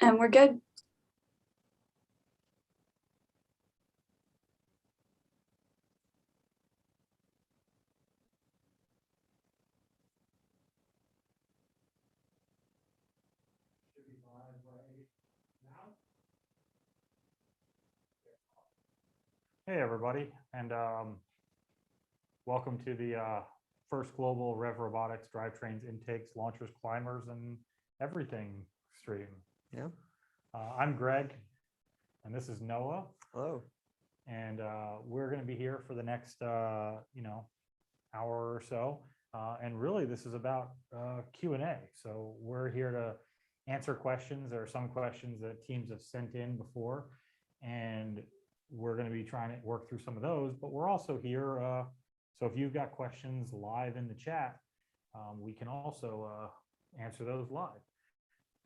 And we're good. Hey everybody, and welcome to the first global REV Robotics Drivetrains Intakes, Launchers, Climbers, and Everything stream. Yeah. I'm Greg, and this is Noah. Hello. And we're going to be here for the next, hour or so. And really, this is about Q&A. So we're here to answer questions. There are some questions that teams have sent in before, and we're going to be trying to work through some of those. But we're also here. So if you've got questions live in the chat, we can also answer those live.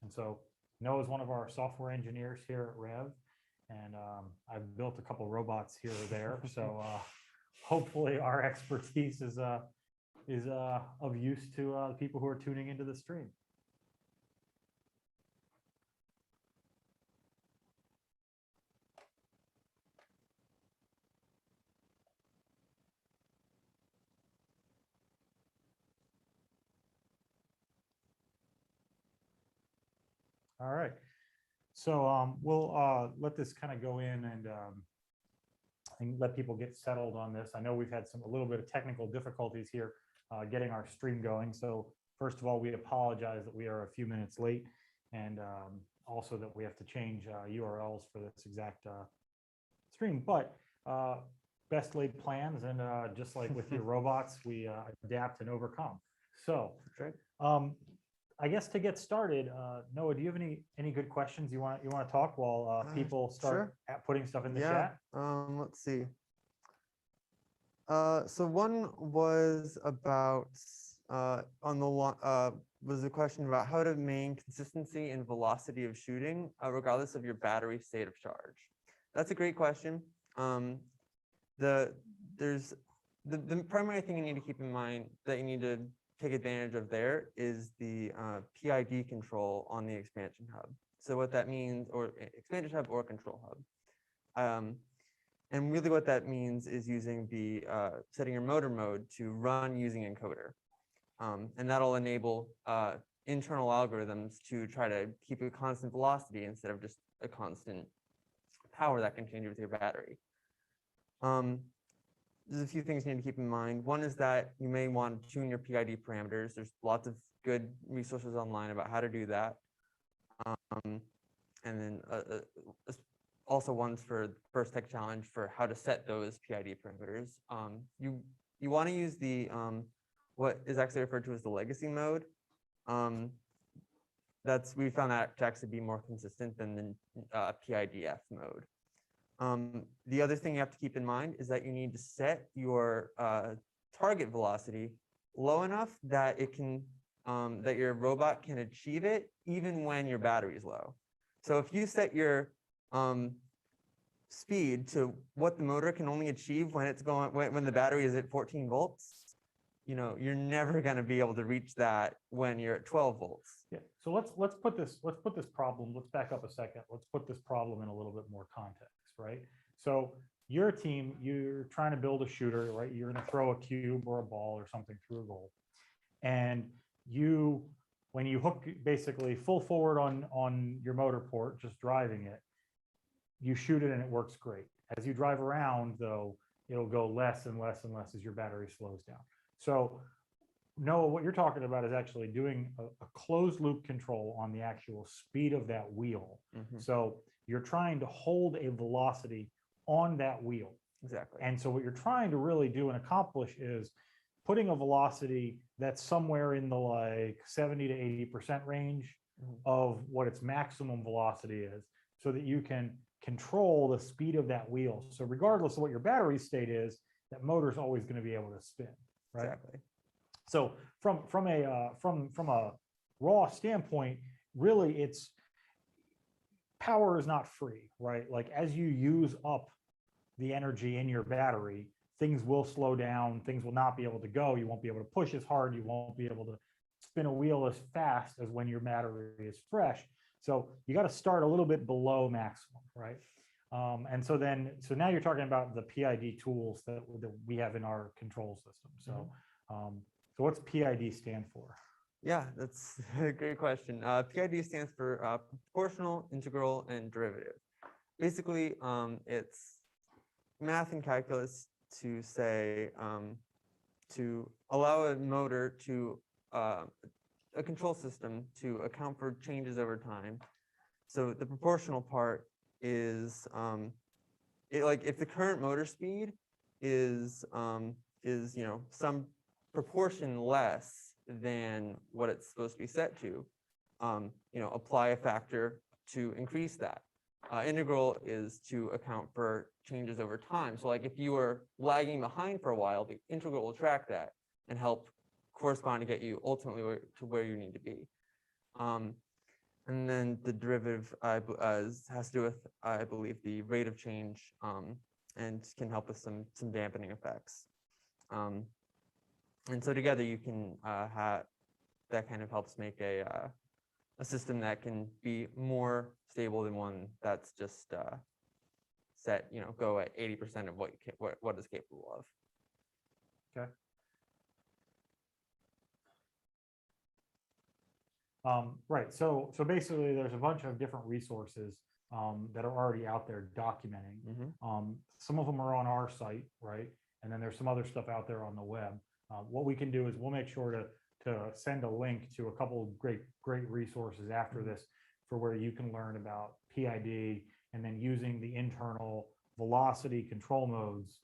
And so Noah is one of our software engineers here at REV. And I've built a couple robots here or there, so hopefully our expertise is of use to the people who are tuning into the stream. All right. So we'll let this kind of go in and let people get settled on this. I know we've had a little bit of technical difficulties here getting our stream going. So first of all, we apologize that we are a few minutes late, and also that we have to change URLs for this exact stream. But best laid plans, and just like with your robots, we adapt and overcome. So I guess to get started, Noah, do you have any good questions you want to talk while people start putting stuff in the chat? Let's see. So one was about was a question about how to maintain consistency and velocity of shooting regardless of your battery state of charge. That's a great question. The primary thing you need to keep in mind that you need to take advantage of there is the PID control on the expansion hub. So what that means, or expansion hub or control hub. And really what that means is using the setting your motor mode to run using encoder. And that'll enable internal algorithms to try to keep a constant velocity instead of just a constant power that can change with your battery. There's a few things you need to keep in mind. One is that you may want to tune your PID parameters. There's lots of good resources online about how to do that. And then also ones for the First Tech Challenge for how to set those PID parameters. You want to use the what is actually referred to as the legacy mode. We found that to actually be more consistent than the PIDF mode. The other thing you have to keep in mind is that you need to set your target velocity low enough that it can that your robot can achieve it even when your battery is low. So if you set your speed to what the motor can only achieve when it's when the battery is at 14 volts, you're never going to be able to reach that when you're at 12 volts. Yeah. So let's put this problem. Let's back up a second. Let's put this problem in a little bit more context. Right. So your team, you're trying to build a shooter, right? You're going to throw a cube or a ball or something through a goal. And when you hook basically full forward on your motor port, just driving it, you shoot it and it works great. As you drive around though, it'll go less and less and less as your battery slows down. So Noah, what you're talking about is actually doing a closed loop control on the actual speed of that wheel. Mm-hmm. So you're trying to hold a velocity on that wheel. Exactly. And so what you're trying to really do and accomplish is putting a velocity that's somewhere in the like 70 to 80% range of what its maximum velocity is, so that you can control the speed of that wheel. So regardless of what your battery state is, that motor is always going to be able to spin, right? Exactly. So from a raw standpoint, really it's power is not free, right? Like as you use up the energy in your battery, things will slow down, things will not be able to go, you won't be able to push as hard, you won't be able to spin a wheel as fast as when your battery is fresh. So you got to start a little bit below maximum, right? And so now you're talking about the PID tools that we have in our control system. So, so what's PID stand for? Yeah, that's a great question. PID stands for proportional, integral, and derivative. Basically, it's math and calculus to say, to allow a motor to, a control system to account for changes over time. So the proportional part is, like if the current motor speed is some proportion less than what it's supposed to be set to, apply a factor to increase that. Integral is to account for changes over time. So like if you were lagging behind for a while, the integral will track that and help correspond to get you ultimately to where you need to be. And then the derivative has to do with, I believe, the rate of change, and can help with some dampening effects. And so together you can that kind of helps make a system that can be more stable than one that's just set, go at 80% of what is capable of. Okay. Right. So basically, there's a bunch of different resources that are already out there documenting. Some of them are on our site, right? And then there's some other stuff out there on the web. What we can do is we'll make sure to send a link to a couple of great resources after this for where you can learn about PID and then using the internal velocity control modes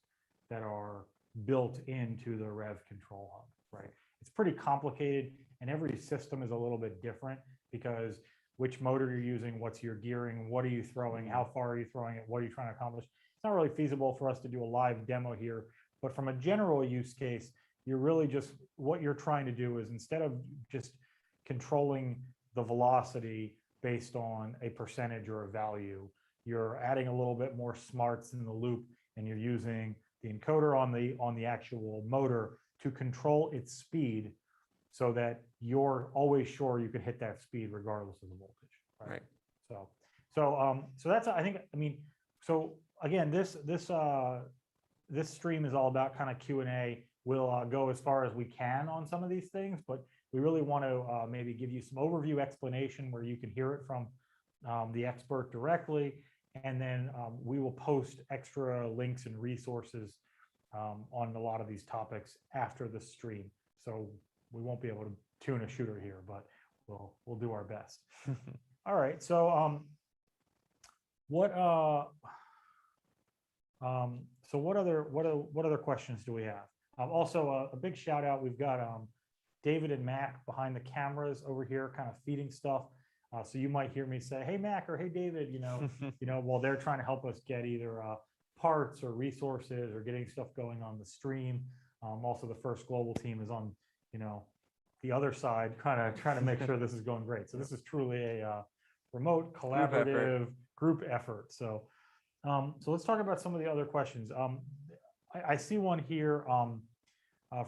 that are built into the REV control hub, right? It's pretty complicated, and every system is a little bit different because which motor you're using, what's your gearing, what are you throwing, how far are you throwing it, what are you trying to accomplish. It's not really feasible for us to do a live demo here, but from a general use case, you're really just, what you're trying to do is instead of just controlling the velocity based on a percentage or a value, you're adding a little bit more smarts in the loop, and you're using the encoder on the actual motor to control its speed so that you're always sure you can hit that speed regardless of the voltage. Right. So that's, so again, this stream is all about kind of Q&A. We'll go as far as we can on some of these things, but we really want to maybe give you some overview explanation where you can hear it from the expert directly. And then we will post extra links and resources on a lot of these topics after the stream. So we won't be able to tune a shooter here, but we'll do our best. All right. So what other questions do we have? Also, a big shout out. We've got David and Mac behind the cameras over here, kind of feeding stuff. So you might hear me say, "Hey Mac" or "Hey David," while they're trying to help us get either parts or resources or getting stuff going on the stream. Also, the First Global team is on, the other side, kind of trying to make sure this is going great. So this is truly a remote, collaborative group effort. So, so let's talk about some of the other questions. I see one here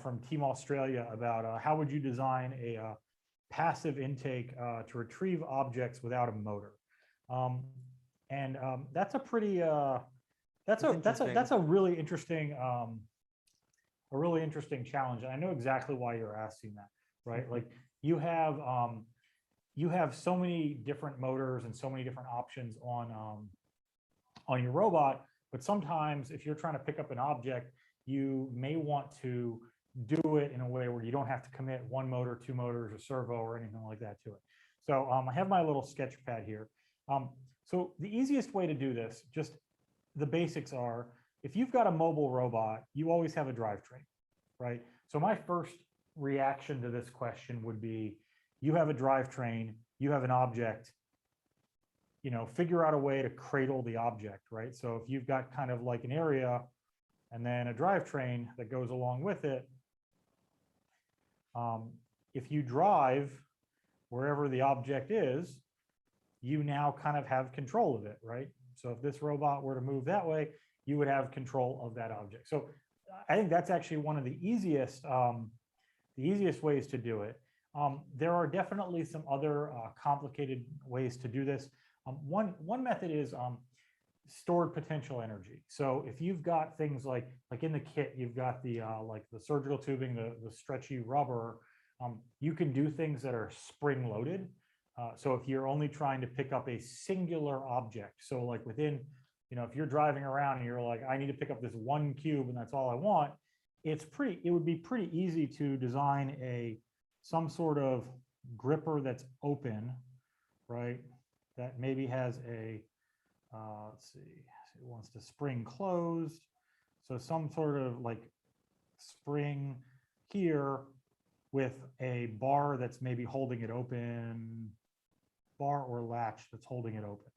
from Team Australia about how would you design a passive intake to retrieve objects without a motor, and that's a pretty that's a really interesting challenge. And I know exactly why you're asking that, right? Like you have so many different motors and so many different options on your robot, but sometimes if you're trying to pick up an object, you may want to do it in a way where you don't have to commit one motor, two motors, a servo, or anything like that to it. So I have my little sketch pad here. So the easiest way to do this, just the basics are, if you've got a mobile robot, you always have a drivetrain, right? So my first reaction to this question would be, you have a drivetrain, you have an object, figure out a way to cradle the object, right? So if you've got kind of like an area and then a drivetrain that goes along with it, if you drive wherever the object is, you now kind of have control of it, right? So if this robot were to move that way, you would have control of that object. So I think that's actually one of the easiest ways to do it. There are definitely some other complicated ways to do this. One method is stored potential energy. So if you've got things like in the kit, you've got the like the surgical tubing, the stretchy rubber, you can do things that are spring loaded. So if you're only trying to pick up a singular object, so like within, if you're driving around and you're like, I need to pick up this one cube and that's all I want, it would be pretty easy to design some sort of gripper that's open, right? That maybe has let's see, it wants to spring closed. So some sort of like spring here with a bar that's maybe holding it open, bar or latch that's holding it open.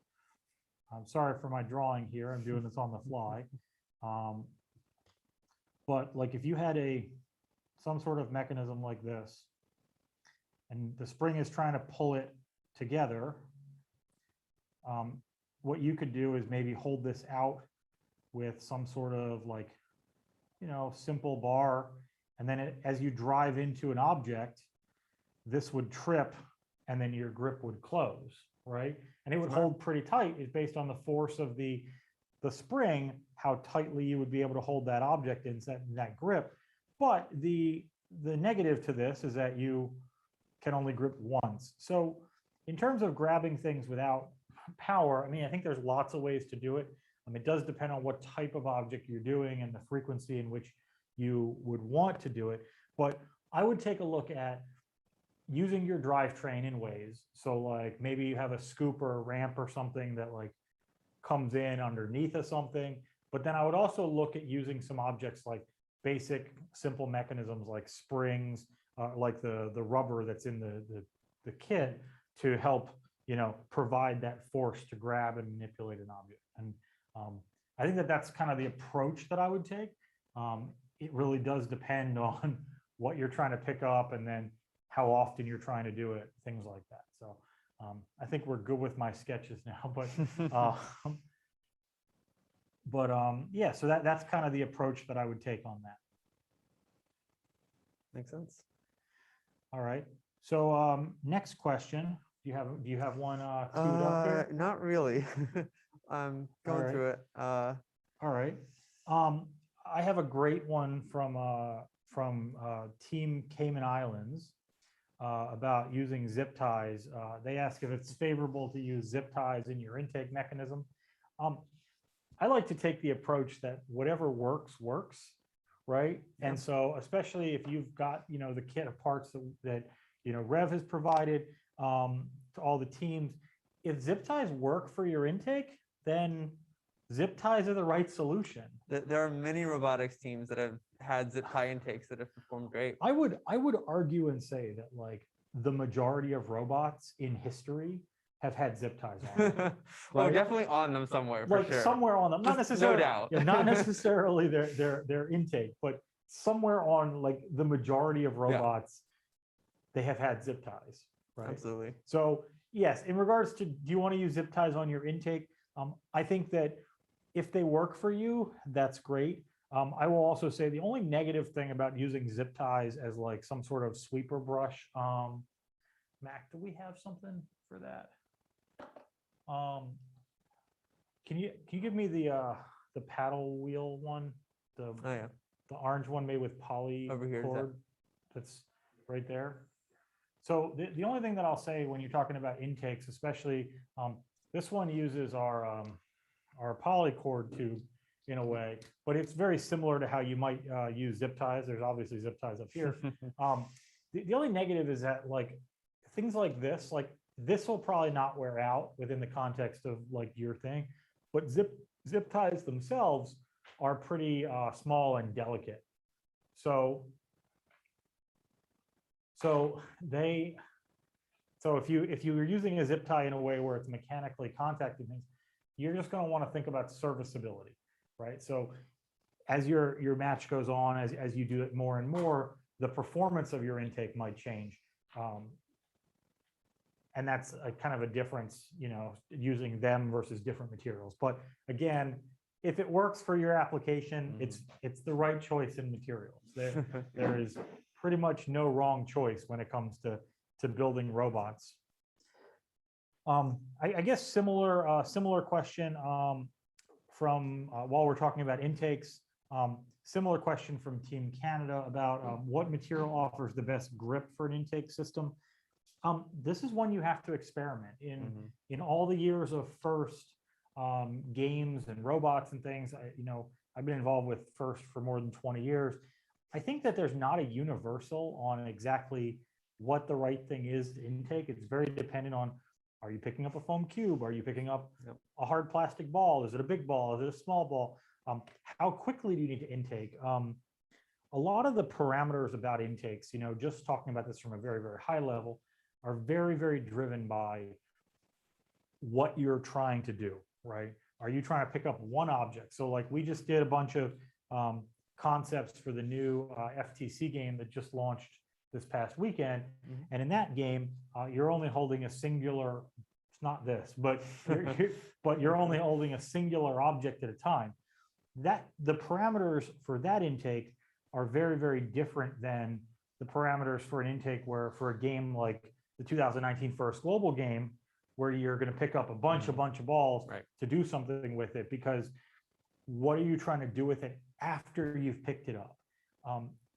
I'm sorry for my drawing here. I'm doing this on the fly. But like if you had some sort of mechanism like this, and the spring is trying to pull it together, what you could do is maybe hold this out with some sort of like, simple bar. And then as you drive into an object, this would trip and then your grip would close, right? And it would hold pretty tight. It's based on the force of the spring, how tightly you would be able to hold that object in that grip. But the negative to this is that you can only grip once. So in terms of grabbing things without power, I mean, I think there's lots of ways to do it. It does depend on what type of object you're doing and the frequency in which you would want to do it. But I would take a look at using your drivetrain in ways. So like maybe you have a scoop or a ramp or something that like comes in underneath of something. But then I would also look at using some objects like basic simple mechanisms like springs, like the rubber that's in the kit to help, provide that force to grab and manipulate an object. And I think that's kind of the approach that I would take. It really does depend on what you're trying to pick up and then how often you're trying to do it, things like that. So I think we're good with my sketches now, but yeah, so that's kind of the approach that I would take on that. Makes sense. All right. So next question. Do you have one queued up here? Not really. I'm going through it. All right. I have a great one from Team Cayman Islands about using zip ties. They ask if it's favorable to use zip ties in your intake mechanism. I like to take the approach that whatever works, right? Yeah. And so especially if you've got, the kit of parts that REV has provided to all the teams, if zip ties work for your intake, then zip ties are the right solution. There are many robotics teams that have had zip tie intakes that have performed great. I would argue and say that like the majority of robots in history have had zip ties on them. Well, right? definitely on them somewhere, for like sure. somewhere on them, not necessarily, no doubt. yeah, not necessarily their intake, but somewhere on like the majority of robots, they have had zip ties, right? Absolutely. So yes, in regards to, do you want to use zip ties on your intake? I think that if they work for you, that's great. I will also say the only negative thing about using zip ties as like some sort of sweeper brush, Mac, do we have something for that? Can you give me the paddle wheel one, the orange one made with poly Over here, cord that's right there? So the only thing that I'll say when you're talking about intakes, especially this one uses our poly cord tube in a way, but it's very similar to how you might use zip ties. There's obviously zip ties up here. The only negative is that like things like this will probably not wear out within the context of like your thing, but zip ties themselves are pretty small and delicate. So if you were using a zip tie in a way where it's mechanically contacting things, you're just going to want to think about serviceability, right? So as your match goes on, as you do it more and more, the performance of your intake might change. And that's a kind of a difference, using them versus different materials. But again, if it works for your application, it's the right choice in materials. There is pretty much no wrong choice when it comes to building robots. I guess similar question from while we're talking about intakes. Similar question from Team Canada about what material offers the best grip for an intake system. This is one you have to experiment in. In all the years of FIRST games and robots and things, I've been involved with FIRST for more than 20 years. I think that there's not a universal on exactly what the right thing is to intake. It's very dependent on, are you picking up a foam cube? Are you picking up a hard plastic ball? Is it a big ball? Is it a small ball? How quickly do you need to intake? A lot of the parameters about intakes, just talking about this from a very, very high level, are very, very driven by what you're trying to do, right? Are you trying to pick up one object? So like we just did a bunch of concepts for the new FTC game that just launched this past weekend. And in that game, you're only holding a singular, it's not this, but you're only holding a singular object at a time. The parameters for that intake are very, very different than the parameters for an intake where for a game like the 2019 FIRST Global game, where you're going to pick up a bunch of balls to do something with it, because what are you trying to do with it after you've picked it up?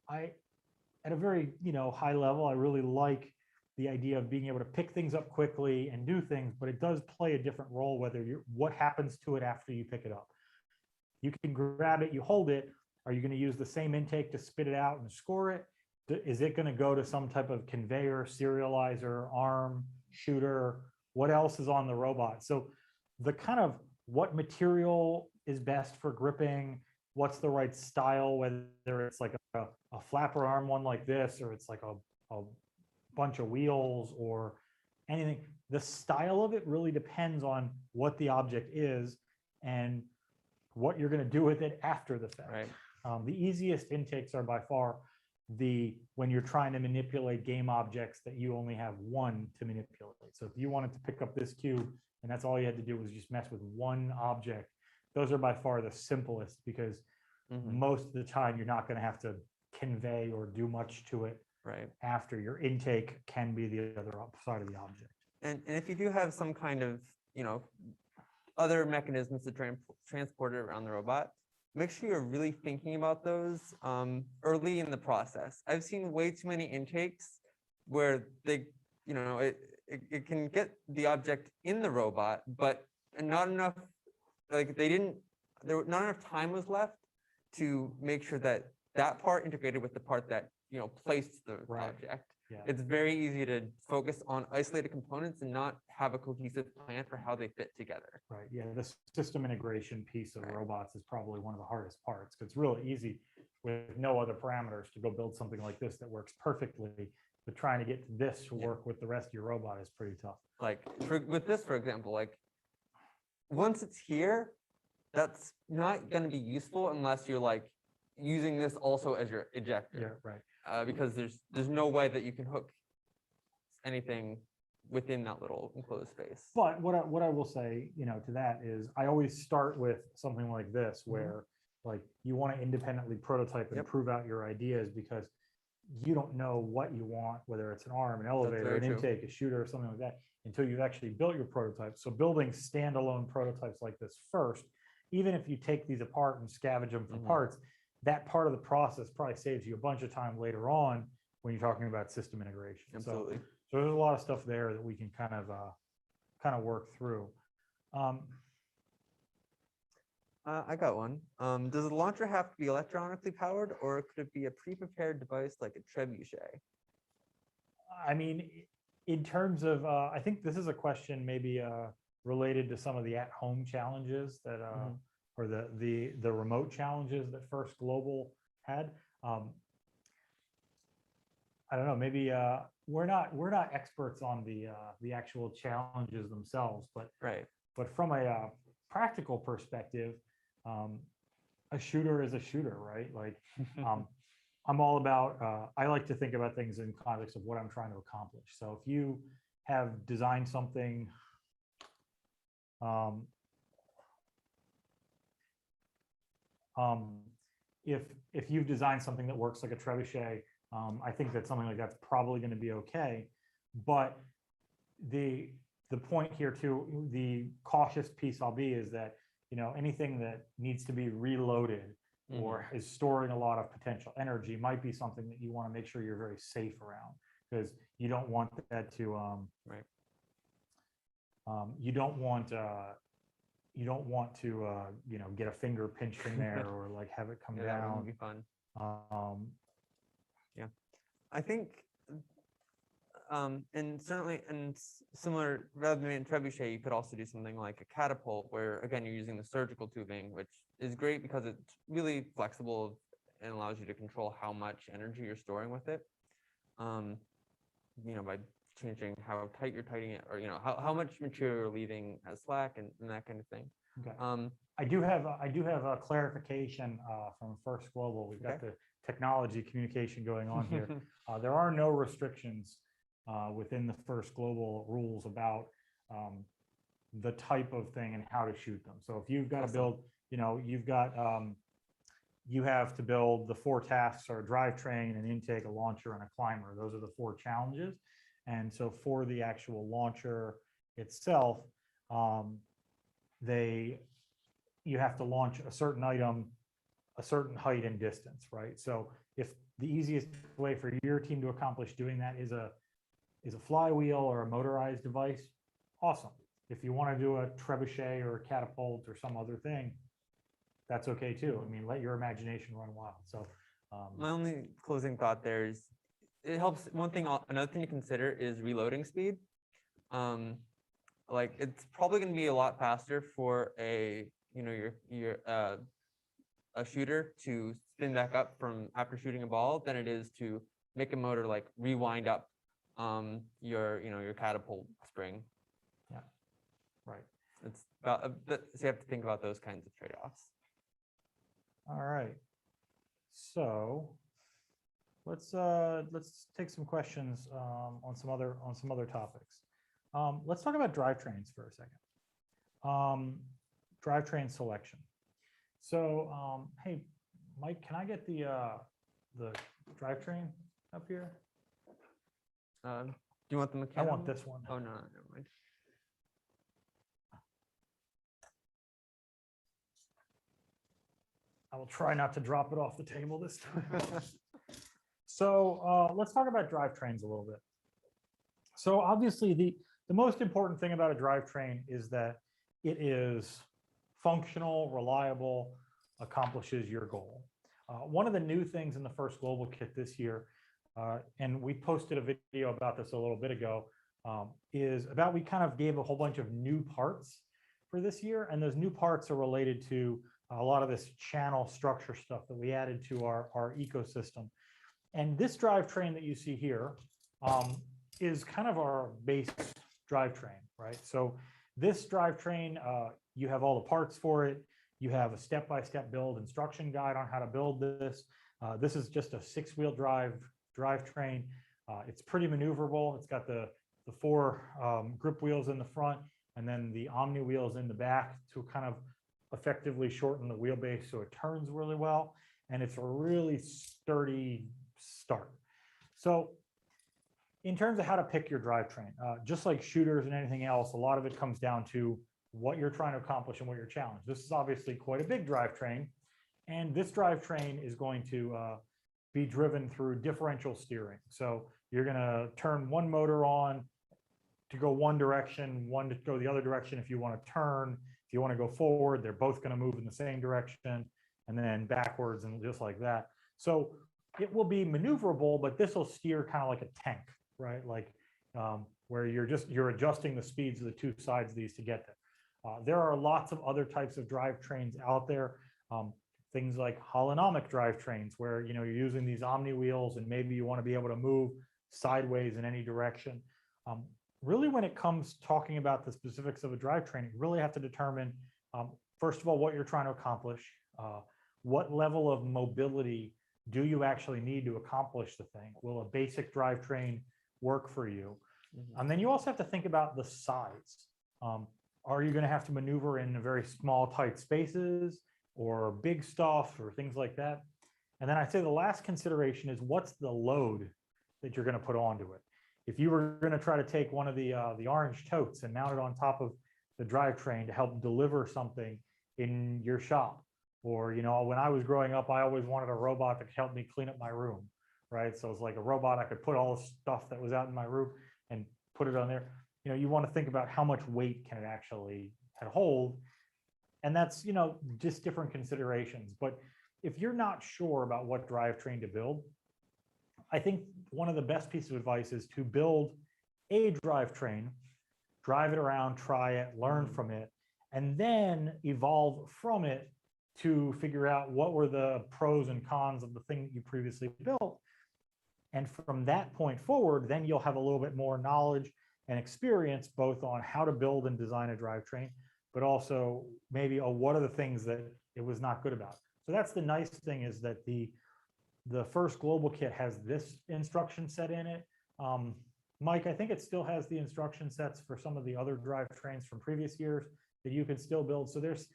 At a very high level, I really like the idea of being able to pick things up quickly and do things, but it does play a different role whether what happens to it after you pick it up. You can grab it, you hold it. Are you going to use the same intake to spit it out and score it? Is it going to go to some type of conveyor, serializer, arm, shooter? What else is on the robot? So the kind of what material is best for gripping, what's the right style, whether it's like a flapper arm one like this, or it's like a bunch of wheels or anything. The style of it really depends on what the object is and what you're going to do with it after the fact. Right. The easiest intakes are by far when you're trying to manipulate game objects that you only have one to manipulate. So if you wanted to pick up this cube and that's all you had to do was just mess with one object, those are by far the simplest, because most of the time you're not going to have to convey or do much to it after. Your intake can be the other side of the object. And if you do have some kind of other mechanisms to transport it around the robot, make sure you're really thinking about those early in the process. I've seen way too many intakes where they, it can get the object in the robot, but not enough, not enough time was left to make sure that that part integrated with the part that, placed the object. Yeah. It's very easy to focus on isolated components and not have a cohesive plan for how they fit together. Right. Yeah. The system integration piece of robots is probably one of the hardest parts, because it's really easy with no other parameters to go build something like this that works perfectly. But trying to get this to work with the rest of your robot is pretty tough. Like with this, for example, once it's here, that's not going to be useful unless you're using this also as your ejector. Yeah. Right. Because there's no way that you can hook anything within that little enclosed space. But what I will say, to that is I always start with something like this, where you want to independently prototype and prove out your ideas, because you don't know what you want, whether it's an arm, an elevator, an intake, a shooter, or something like that, until you've actually built your prototype. So building standalone prototypes like this first, even if you take these apart and scavenge them for parts, that part of the process probably saves you a bunch of time later on when you're talking about system integration. Absolutely. So there's a lot of stuff there that we can kind of work through. I got one. Does the launcher have to be electronically powered, or could it be a pre-prepared device like a trebuchet? I mean, in terms of, I think this is a question maybe related to some of the at-home challenges that, or the remote challenges that FIRST Global had. I don't know. Maybe we're not experts on the actual challenges themselves, but from a practical perspective, a shooter is a shooter, right? I'm all about, I like to think about things in context of what I'm trying to accomplish. So if you have designed something, if you've designed something that works like a trebuchet, I think that something like that's probably going to be okay. But the point here too, the cautious piece I'll be is that, anything that needs to be reloaded or is storing a lot of potential energy might be something that you want to make sure you're very safe around, because you don't want that to Right. you don't want to get a finger pinched in there or like have it come Yeah, that wouldn't down. be fun. Yeah, I think, and certainly, similar, rather than trebuchet, you could also do something like a catapult, where again you're using the surgical tubing, which is great because it's really flexible and allows you to control how much energy you're storing with it. By changing how tight you're tightening it, or how much material you're leaving as slack and that kind of thing. okay. I do have a clarification from First Global. We've got the technology communication going on here. There are no restrictions within the First Global rules about the type of thing and how to shoot them. So if you've got to build, you have to build the 4 tasks or a drivetrain, an intake, a launcher, and a climber. Those are the 4 challenges. And so for the actual launcher itself, you have to launch a certain item, a certain height and distance, right? So if the easiest way for your team to accomplish doing that is a flywheel or a motorized device, awesome. If you want to do a trebuchet or a catapult or some other thing, that's okay too. I mean, let your imagination run wild. So my only closing thought there is, it helps. Another thing to consider is reloading speed. Like it's probably going to be a lot faster for a shooter to spin back up from after shooting a ball than it is to make a motor like rewind up your catapult spring. Yeah, right. It's about, so you have to think about those kinds of trade-offs. All right. So let's take some questions on some other topics. Let's talk about drivetrains for a second. Drivetrain selection. So, hey, Mike, can I get the drivetrain up here? Do you want the I mechanical? want this one. Oh no, never mind. I will try not to drop it off the table this time. So let's talk about drivetrains a little bit. So obviously the most important thing about a drivetrain is that it is functional, reliable, accomplishes your goal. One of the new things in the First Global kit this year, and we posted a video about this a little bit ago, we kind of gave a whole bunch of new parts for this year. And those new parts are related to a lot of this channel structure stuff that we added to our ecosystem. And this drivetrain that you see here is kind of our base drivetrain, right? So this drivetrain, you have all the parts for it. You have a step-by-step build instruction guide on how to build this. This is just a 6-wheel drivetrain. It's pretty maneuverable. It's got the 4 grip wheels in the front and then the Omni wheels in the back to kind of effectively shorten the wheelbase so it turns really well. And it's a really sturdy start. So in terms of how to pick your drivetrain, just like shooters and anything else, a lot of it comes down to what you're trying to accomplish and what your challenge. This is obviously quite a big drivetrain, and this drivetrain is going to be driven through differential steering. So you're going to turn one motor on to go one direction, one to go the other direction. If you want to turn, if you want to go forward, they're both going to move in the same direction, and then backwards and just like that. So it will be maneuverable, but this will steer kind of like a tank, right? Like where you're adjusting the speeds of the 2 sides of these to get there. There are lots of other types of drivetrains out there. Things like holonomic drivetrains, where you're using these Omni wheels and maybe you want to be able to move sideways in any direction. Really, when it comes talking about the specifics of a drivetrain, you really have to determine, first of all, what you're trying to accomplish. What level of mobility do you actually need to accomplish the thing? Will a basic drivetrain work for you? And then you also have to think about the size. Are you going to have to maneuver in very small, tight spaces or big stuff or things like that? And then I'd say the last consideration is what's the load that you're going to put onto it. If you were going to try to take one of the orange totes and mount it on top of the drivetrain to help deliver something in your shop, or, you know, when I was growing up, I always wanted a robot that could help me clean up my room, right? So it's like a robot, I could put all the stuff that was out in my room and put it on there. You know, you want to think about how much weight can it actually hold. And that's, you know, just different considerations. But if you're not sure about what drivetrain to build, I think one of the best pieces of advice is to build a drivetrain, drive it around, try it, learn from it, and then evolve from it to figure out what were the pros and cons of the thing that you previously built. And from that point forward, then you'll have a little bit more knowledge and experience both on how to build and design a drivetrain, but also maybe what are the things that it was not good about. So that's the nice thing, is that the first global kit has this instruction set in it. Mike, I think it still has the instruction sets for some of the other drivetrains from previous years that you can still build. So there's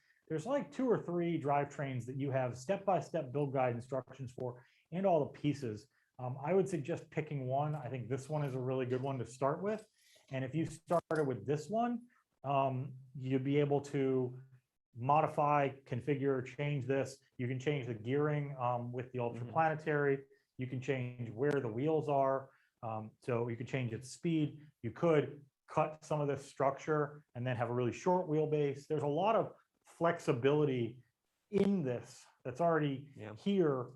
like 2 or 3 drivetrains that you have step-by-step build guide instructions for, and all the pieces. I would suggest picking one. I think this one is a really good one to start with. And if you started with this one, you'd be able to modify, configure, change this. You can change the gearing with the ultraplanetary. You can change where the wheels are. So you could change its speed. You could cut some of this structure and then have a really short wheelbase. There's a lot of flexibility in this that's already here,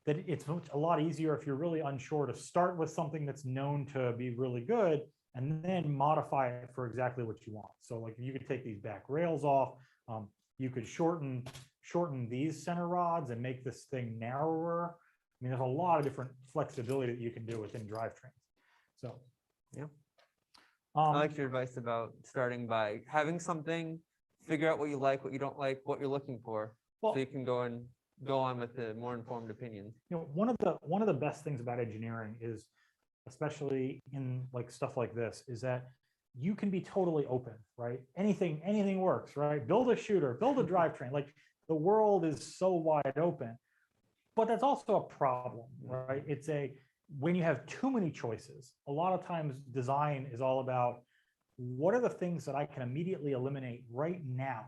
that it's a lot easier if you're really unsure to start with something that's known to be really good and then modify it for exactly what you want. So like you could take these back rails off, you could shorten these center rods and make this thing narrower. I mean, there's a lot of different flexibility that you can do within drivetrains. So, yeah. I like your advice about starting by having something, figure out what you like, what you don't like, what you're looking for, so you can go on with the more informed opinions. You know, one of the best things about engineering is, especially in like stuff like this, is that you can be totally open, right? Anything works, right? Build a shooter, build a drivetrain. Like the world is so wide open, but that's also a problem, right? It's when you have too many choices, a lot of times design is all about what are the things that I can immediately eliminate right now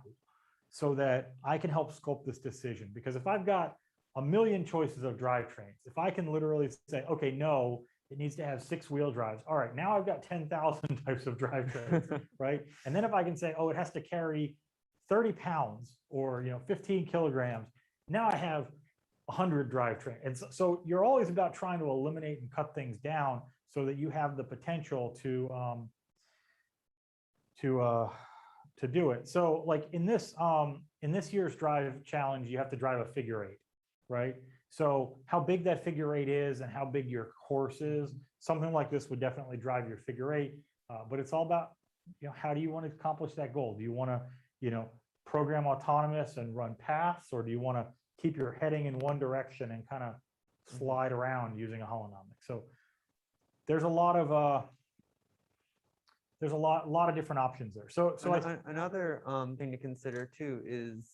so that I can help sculpt this decision. Because if I've got a million choices of drivetrains, if I can literally say, okay, no, it needs to have 6-wheel drives. All right, now I've got 10,000 types of drivetrains, right? And then if I can say, oh, it has to carry 30 pounds or 15 kilograms, now I have 100 drivetrains. And so you're always about trying to eliminate and cut things down so that you have the potential to do it. So like in this year's drive challenge, you have to drive a figure 8, right? So how big that figure 8 is and how big your course is, something like this would definitely drive your figure 8. But it's all about, how do you want to accomplish that goal? Do you want to, program autonomous and run paths, or do you want to keep your heading in one direction and kind of slide around using a holonomic? So there's a lot of different options there. So another thing to consider too is,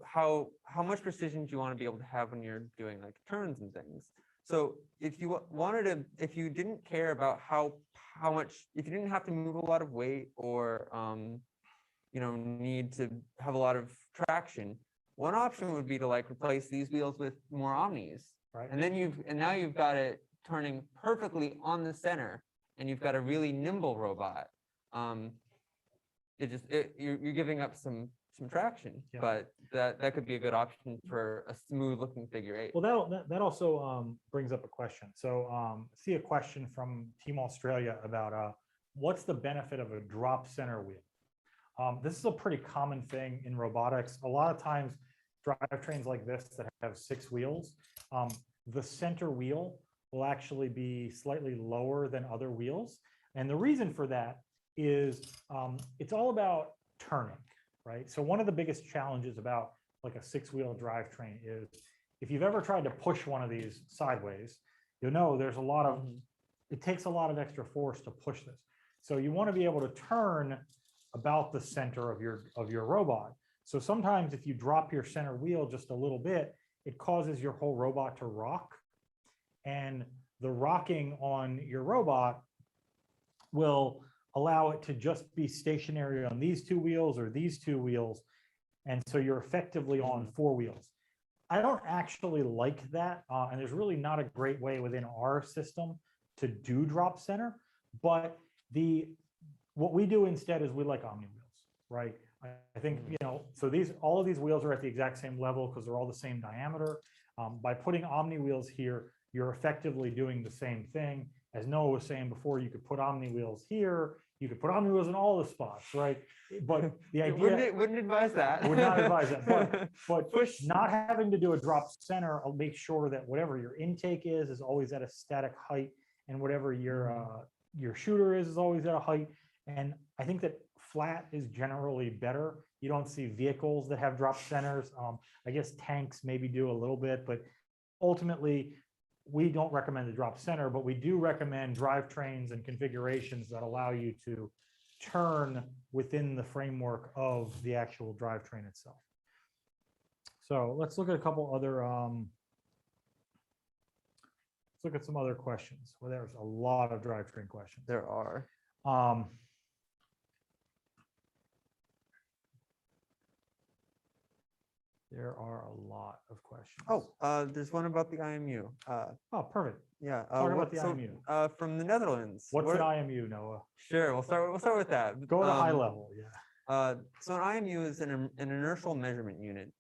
how much precision do you want to be able to have when you're doing like turns and things? So if you didn't care about how much, if you didn't have to move a lot of weight or need to have a lot of traction, one option would be to like replace these wheels with more Omnis, right? And now you've got it turning perfectly on the center, and you've got a really nimble robot. You're giving up some traction, but that could be a good option for a smooth looking figure 8. Well, that also brings up a question. So see a question from Team Australia about what's the benefit of a drop center wheel? This is a pretty common thing in robotics. A lot of times drivetrains like this that have 6 wheels, the center wheel will actually be slightly lower than other wheels. And the reason for that is it's all about turning, right? So one of the biggest challenges about like a 6-wheel drivetrain is if you've ever tried to push one of these sideways, there's a lot of, it takes a lot of extra force to push this. So you want to be able to turn about the center of your robot. So sometimes if you drop your center wheel just a little bit, it causes your whole robot to rock. And the rocking on your robot will allow it to just be stationary on these two wheels or these two wheels. And so you're effectively on four wheels. I don't actually like that. And there's really not a great way within our system to do drop center. But what we do instead is we like Omni Wheels, right? I think, so all of these wheels are at the exact same level because they're all the same diameter. By putting Omni Wheels here, you're effectively doing the same thing. As Noah was saying before, you could put Omni Wheels here, you could put Omni Wheels in all the spots, right? But the idea wouldn't advise that. would not advise that, but not having to do a drop center, I'll make sure that whatever your intake is always at a static height, and whatever your shooter is always at a height. And I think that flat is generally better. You don't see vehicles that have drop centers. I guess tanks maybe do a little bit, but ultimately we don't recommend the drop center, but we do recommend drivetrains and configurations that allow you to turn within the framework of the actual drivetrain itself. So let's look at a couple other, let's look at some other questions. Well, there's a lot of drivetrain questions. There are. There are a lot of questions. There's one about the IMU. Oh, perfect. Yeah. Talk about the IMU. From the Netherlands. What's an IMU, Noah? Sure. We'll start with that. Go to high level. Yeah. So an IMU is an inertial measurement unit.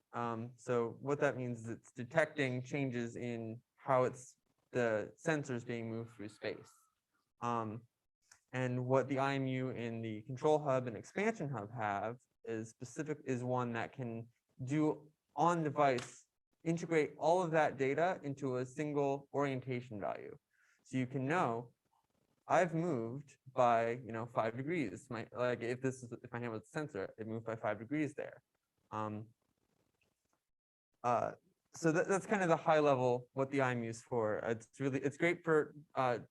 So what that means is it's detecting changes in how the sensors being moved through space. And what the IMU in the control hub and expansion hub have is one that can do on device, integrate all of that data into a single orientation value. So you can know I've moved by 5 degrees. If my hand was a sensor, it moved by 5 degrees there. So that's kind of the high level what the IMU is for. It's great for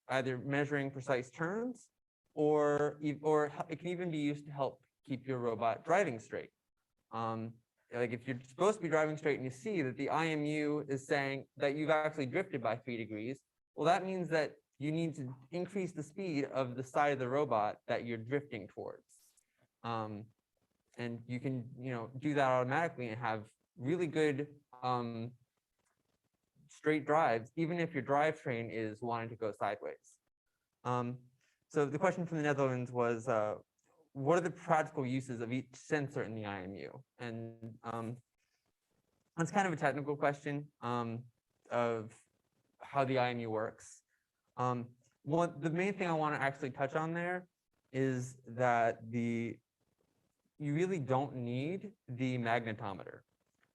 either measuring precise turns, or it can even be used to help keep your robot driving straight. Like if you're supposed to be driving straight and you see that the IMU is saying that you've actually drifted by 3 degrees, well, that means that you need to increase the speed of the side of the robot that you're drifting towards. And you can, do that automatically and have really good straight drives, even if your drivetrain is wanting to go sideways. So the question from the Netherlands was, what are the practical uses of each sensor in the IMU? And that's kind of a technical question of how the IMU works. The main thing I want to actually touch on there is that you really don't need the magnetometer.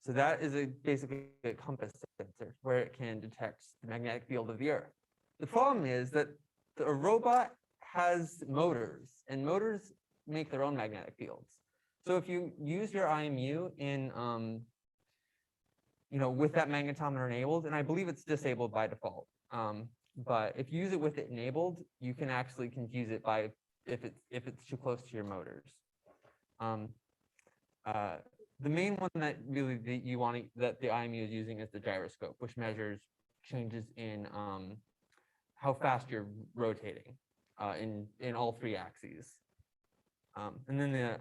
So that is basically a compass sensor where it can detect the magnetic field of the Earth. The problem is that a robot has motors, and motors make their own magnetic fields. So if you use your IMU in, with that magnetometer enabled, and I believe it's disabled by default, but if you use it with it enabled, you can actually confuse it by if it's too close to your motors. The main one that really that the IMU is using is the gyroscope, which measures changes in how fast you're rotating in all 3 axes. And then the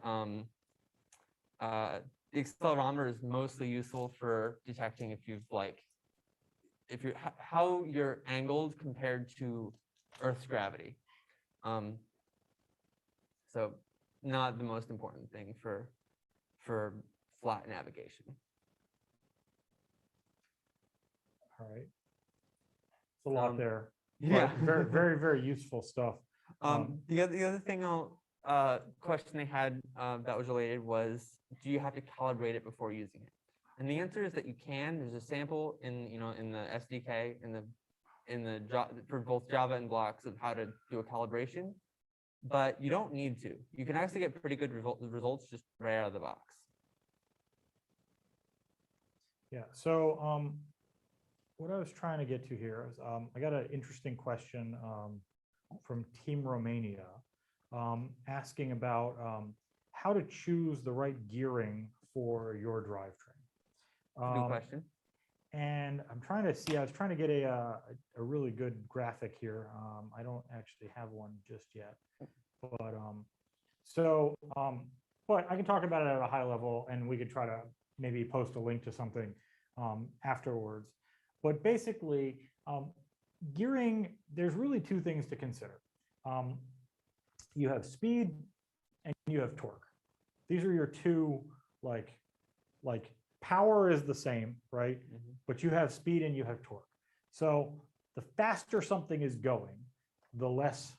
accelerometer is mostly useful for detecting how you're angled compared to Earth's gravity. So not the most important thing for flat navigation. All right. It's a lot there. Yeah. Very, very, very useful stuff. The other thing question they had that was related was, do you have to calibrate it before using it? And the answer is that you can. There's a sample in the SDK for both Java and blocks of how to do a calibration, but you don't need to. You can actually get pretty good results just right out of the box. Yeah. So what I was trying to get to here is I got an interesting question from Team Romania asking about how to choose the right gearing for your drivetrain? Good question. And I'm trying to see, I was trying to get a really good graphic here. I don't actually have one just yet, but but I can talk about it at a high level, and we could try to maybe post a link to something afterwards. But basically, gearing, there's really two things to consider. You have speed and you have torque. These are your two, like power is the same, right? But you have speed and you have torque. So the faster something is going, the less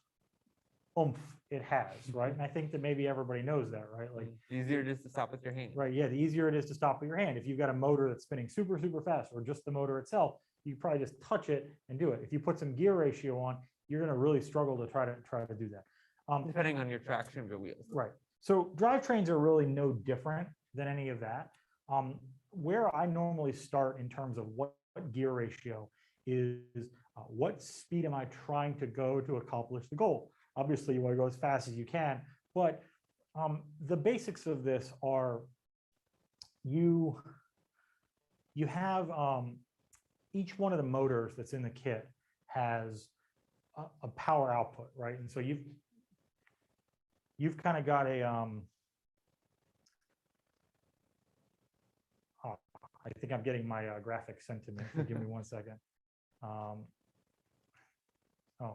oomph it has, right? And I think that maybe everybody knows that, right? Like Easier just to stop with your hand. right, yeah, the easier it is to stop with your hand. If you've got a motor that's spinning super, super fast, or just the motor itself, you probably just touch it and do it. If you put some gear ratio on, you're going to really struggle to try to do that. Depending on your traction of your wheels. Right. So drivetrains are really no different than any of that. Where I normally start in terms of what gear ratio is, what speed am I trying to go to accomplish the goal? Obviously, you want to go as fast as you can, but the basics of this are you have each one of the motors that's in the kit has a power output, right? And so you've kind of got a I think I'm getting my graphic sent to me. So give me 1 second. Oh,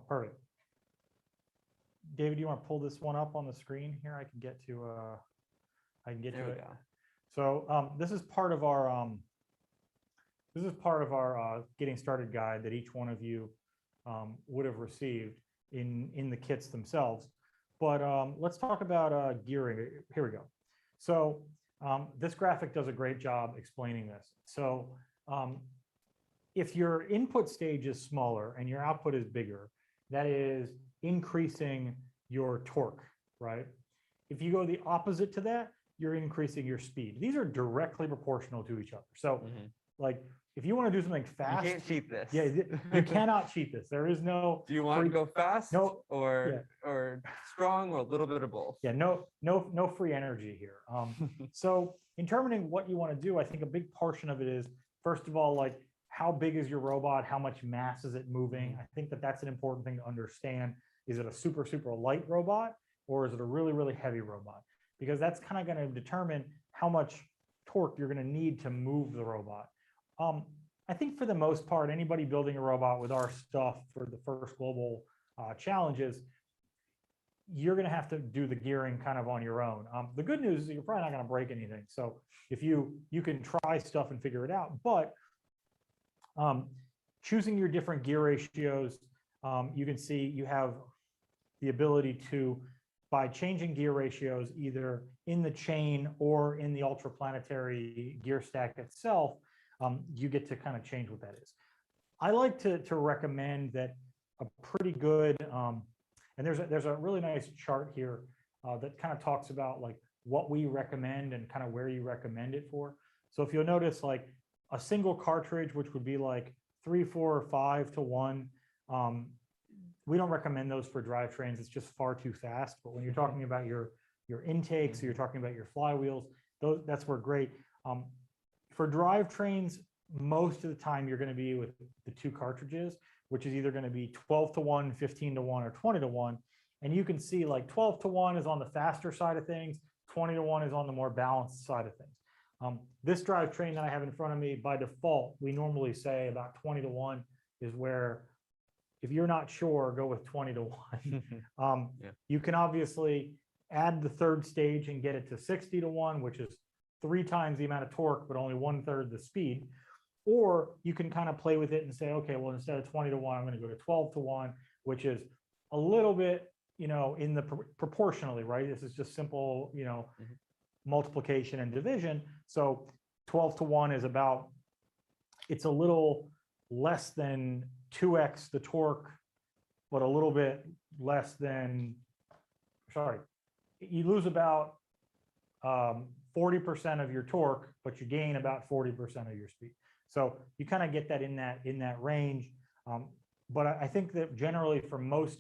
perfect. David, do you want to pull this one up on the screen here? I can get to There we it. go. So this is part of our getting started guide that each one of you would have received in the kits themselves. But let's talk about gearing. Here we go. So this graphic does a great job explaining this. So if your input stage is smaller and your output is bigger, that is increasing your torque, right? If you go the opposite to that, you're increasing your speed. These are directly proportional to each other. So like if you want to do something fast, You can't cheat this. yeah, you cannot cheat this. There is no. Do you want to go fast? No, or strong, or a little bit of both? Yeah, no free energy here. So in determining what you want to do, I think a big portion of it is, first of all, like how big is your robot? How much mass is it moving? I think that that's an important thing to understand. Is it a super, super light robot, or is it a really, really heavy robot? Because that's kind of going to determine how much torque you're going to need to move the robot. I think for the most part, anybody building a robot with our stuff for the first global challenges, you're going to have to do the gearing kind of on your own. The good news is you're probably not going to break anything. So if you can try stuff and figure it out, but choosing your different gear ratios, you can see you have the ability to, by changing gear ratios, either in the chain or in the ultraplanetary gear stack itself, you get to kind of change what that is. I like to recommend that a pretty good, and there's a really nice chart here that kind of talks about like what we recommend and kind of where you recommend it for. So if you'll notice, like a single cartridge, which would be like 3, 4, or 5 to 1, we don't recommend those for drivetrains. It's just far too fast. But when you're talking about your intakes, or you're talking about your flywheels, that's where great. For drivetrains, most of the time you're going to be with the 2 cartridges, which is either going to be 12 to 1, 15 to 1, or 20 to 1. And you can see like 12 to 1 is on the faster side of things, 20 to 1 is on the more balanced side of things. This drivetrain that I have in front of me, by default, we normally say about 20 to 1 is where, if you're not sure, go with 20 to 1. You can obviously add the 3rd stage and get it to 60 to 1, which is 3 times the amount of torque, but only 1/3 the speed. Or you can kind of play with it and say, okay, well, instead of 20 to 1, I'm going to go to 12 to 1, which is a little bit, in the proportionally, right? This is just simple, multiplication and division. So 12 to 1 is about, it's a little less than 2x the torque, but a little bit less than, you lose about 40% of your torque, but you gain about 40% of your speed. So you kind of get that in that range. But I think that generally for most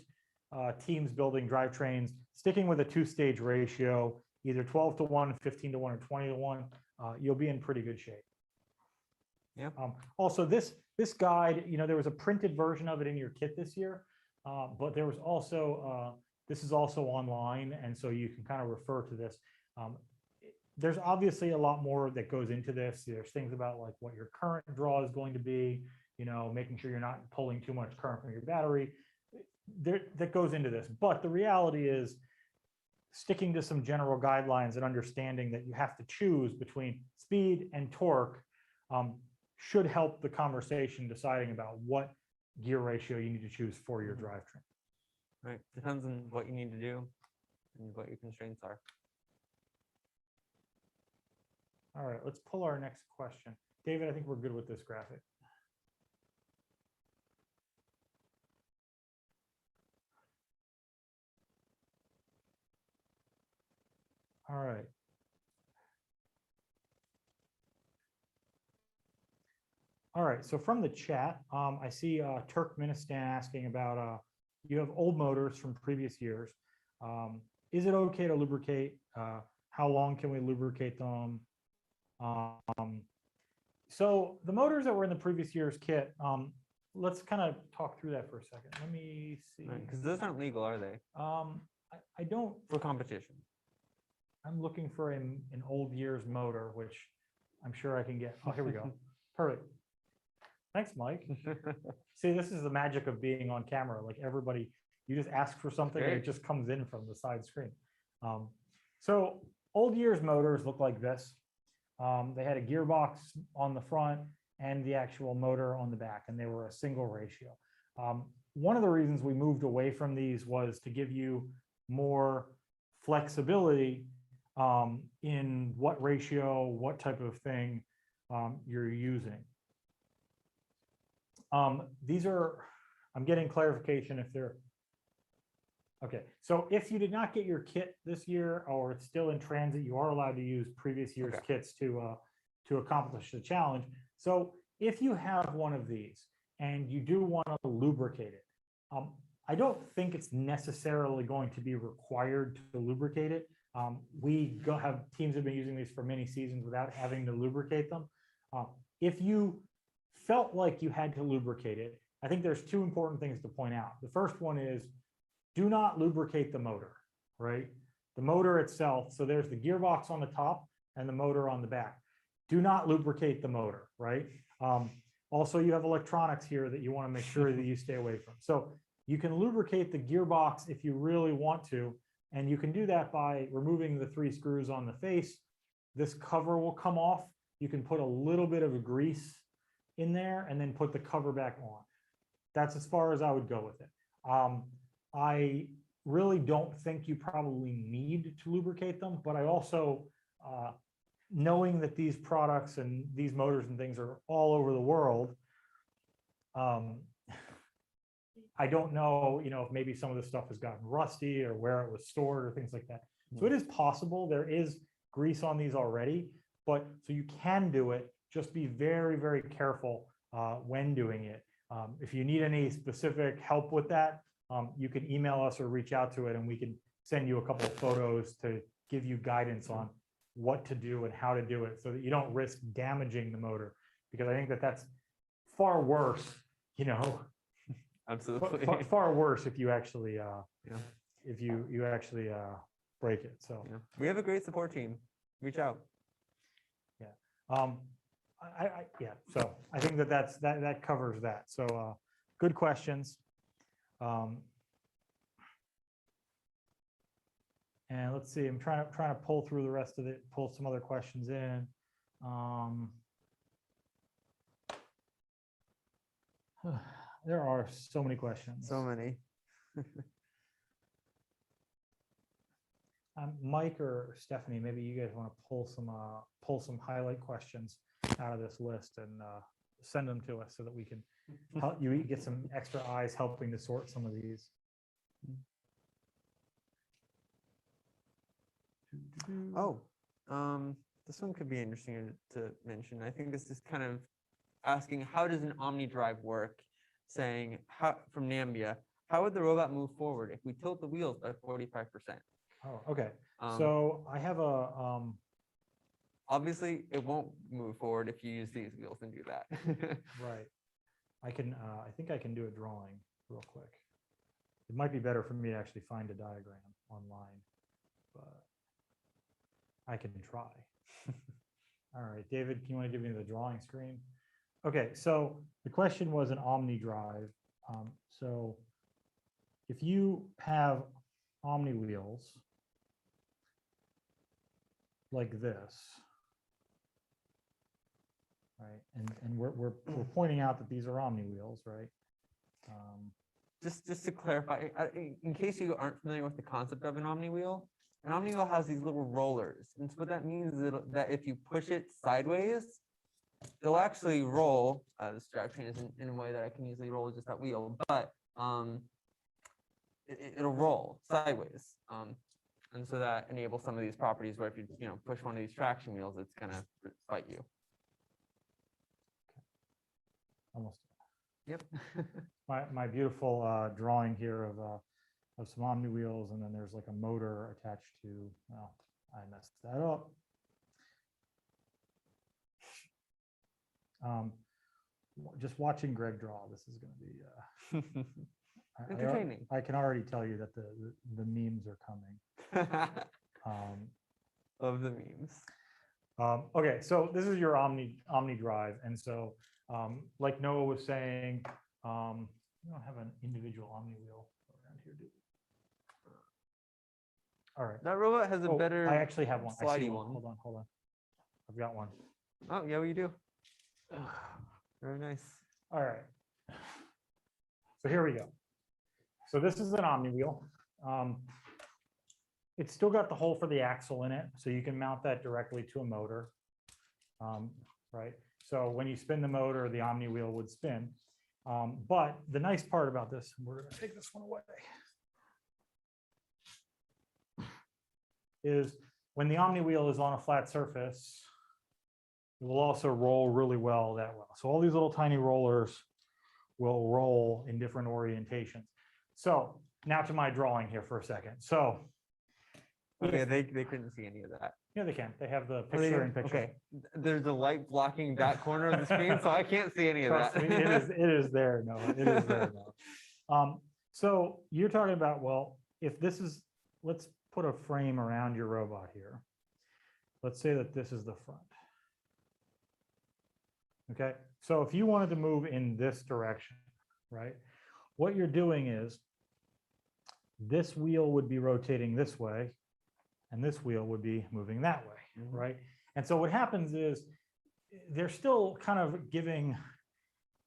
teams building drivetrains, sticking with a 2-stage ratio, either 12 to 1, 15 to 1, or 20 to 1, you'll be in pretty good shape. Yeah. Also, this guide, there was a printed version of it in your kit this year, but there was also, this is also online, and so you can kind of refer to this. There's obviously a lot more that goes into this. There's things about like what your current draw is going to be, making sure you're not pulling too much current from your battery. That goes into this. But the reality is sticking to some general guidelines and understanding that you have to choose between speed and torque should help the conversation deciding about what gear ratio you need to choose for your drivetrain. Right. Depends on what you need to do and what your constraints are. All right, let's pull our next question. David, I think we're good with this graphic. All right. All right, so from the chat, I see Turkmenistan asking about, you have old motors from previous years. Is it okay to lubricate? How long can we lubricate them? So the motors that were in the previous year's kit, let's kind of talk through that for a second. Let me see. Because those aren't legal, are they? I don't. For competition. I'm looking for an old year's motor, which I'm sure I can get. Oh, here we go. Perfect. Thanks, Mike. See, this is the magic of being on camera. Like everybody, you just ask for something and it just comes in from the side screen. So old year's motors look like this. They had a gearbox on the front and the actual motor on the back, and they were a single ratio. One of the reasons we moved away from these was to give you more flexibility in what ratio, what type of thing you're using. These are, I'm getting clarification if they're, okay. So if you did not get your kit this year or it's still in transit, you are allowed to use previous year's kits to accomplish the challenge. So if you have one of these and you do want to lubricate it, I don't think it's necessarily going to be required to lubricate it. We have teams that have been using these for many seasons without having to lubricate them. If you felt like you had to lubricate it, I think there's two important things to point out. The first one is do not lubricate the motor, right? The motor itself, so there's the gearbox on the top and the motor on the back. Do not lubricate the motor, right? Also, you have electronics here that you want to make sure that you stay away from. So you can lubricate the gearbox if you really want to, and you can do that by removing the 3 screws on the face. This cover will come off. You can put a little bit of a grease in there and then put the cover back on. That's as far as I would go with it. I really don't think you probably need to lubricate them, but I also, knowing that these products and these motors and things are all over the world, I don't know, if maybe some of the stuff has gotten rusty or where it was stored or things like that. So it is possible there is grease on these already, but so you can do it. Just be very, very careful when doing it. If you need any specific help with that, you can email us or reach out to it and we can send you a couple of photos to give you guidance on what to do and how to do it so that you don't risk damaging the motor, because I think that that's far worse, Absolutely. far worse if you actually if you actually break it. So we have a great support team. Reach out. So I think that covers that. So good questions. And let's see, I'm trying to pull through the rest of it, pull some other questions in. There are so many questions. So many. Mike or Stephanie, maybe you guys want to pull some highlight questions out of this list and send them to us so that we can help you get some extra eyes helping to sort some of these. Oh, this one could be interesting to mention. I think this is kind of asking, how does an Omni drive work? Saying, from Nambia, how would the robot move forward if we tilt the wheels by 45%? Oh, okay. So I have a Obviously, it won't move forward if you use these wheels and do that. Right. I think I can do a drawing real quick. It might be better for me to actually find a diagram online, but I can try. All right, David, can you want to give me the drawing screen? Okay, so the question was an Omni drive. So if you have Omni wheels like this, right, and we're pointing out that these are Omni wheels, right? Just to clarify, in case you aren't familiar with the concept of an Omni wheel has these little rollers. And so what that means is that if you push it sideways, they'll actually roll. This drivetrain isn't in a way that I can easily roll just that wheel, but it'll roll sideways. And so that enables some of these properties where if you push one of these traction wheels, it's gonna fight you. Almost. Yep. My beautiful drawing here of some Omni wheels, and then there's like a motor attached to, well, I messed that up. Just watching Greg draw, this is going to be Entertaining. I can already tell you that the memes are coming. Love the memes. Okay, so this is your Omni drive, and so like Noah was saying, we don't have an individual Omni wheel around here, do we? All right. That robot has a better. I actually have one. I see slidey one. one. Hold on. I've got one. Oh yeah, you do. Very nice. All right. So here we go. So this is an Omni wheel. It's still got the hole for the axle in it, so you can mount that directly to a motor, right? So when you spin the motor, the Omni wheel would spin. But the nice part about this, we're going to take this one away, is when the Omni wheel is on a flat surface, it will also roll really well that well. So all these little tiny rollers will roll in different orientations. So now to my drawing here for a second. So Okay, they couldn't see any of that. yeah, they can. They have the picture in picture. Okay, there's a light blocking that corner of the screen, so I can't see any of Trust that. me, it is there. No, it is there now. So you're talking about, well, if this is, let's put a frame around your robot here. Let's say that this is the front. Okay, so if you wanted to move in this direction, right, what you're doing is this wheel would be rotating this way, and this wheel would be moving that way, right? And so what happens is they're still kind of giving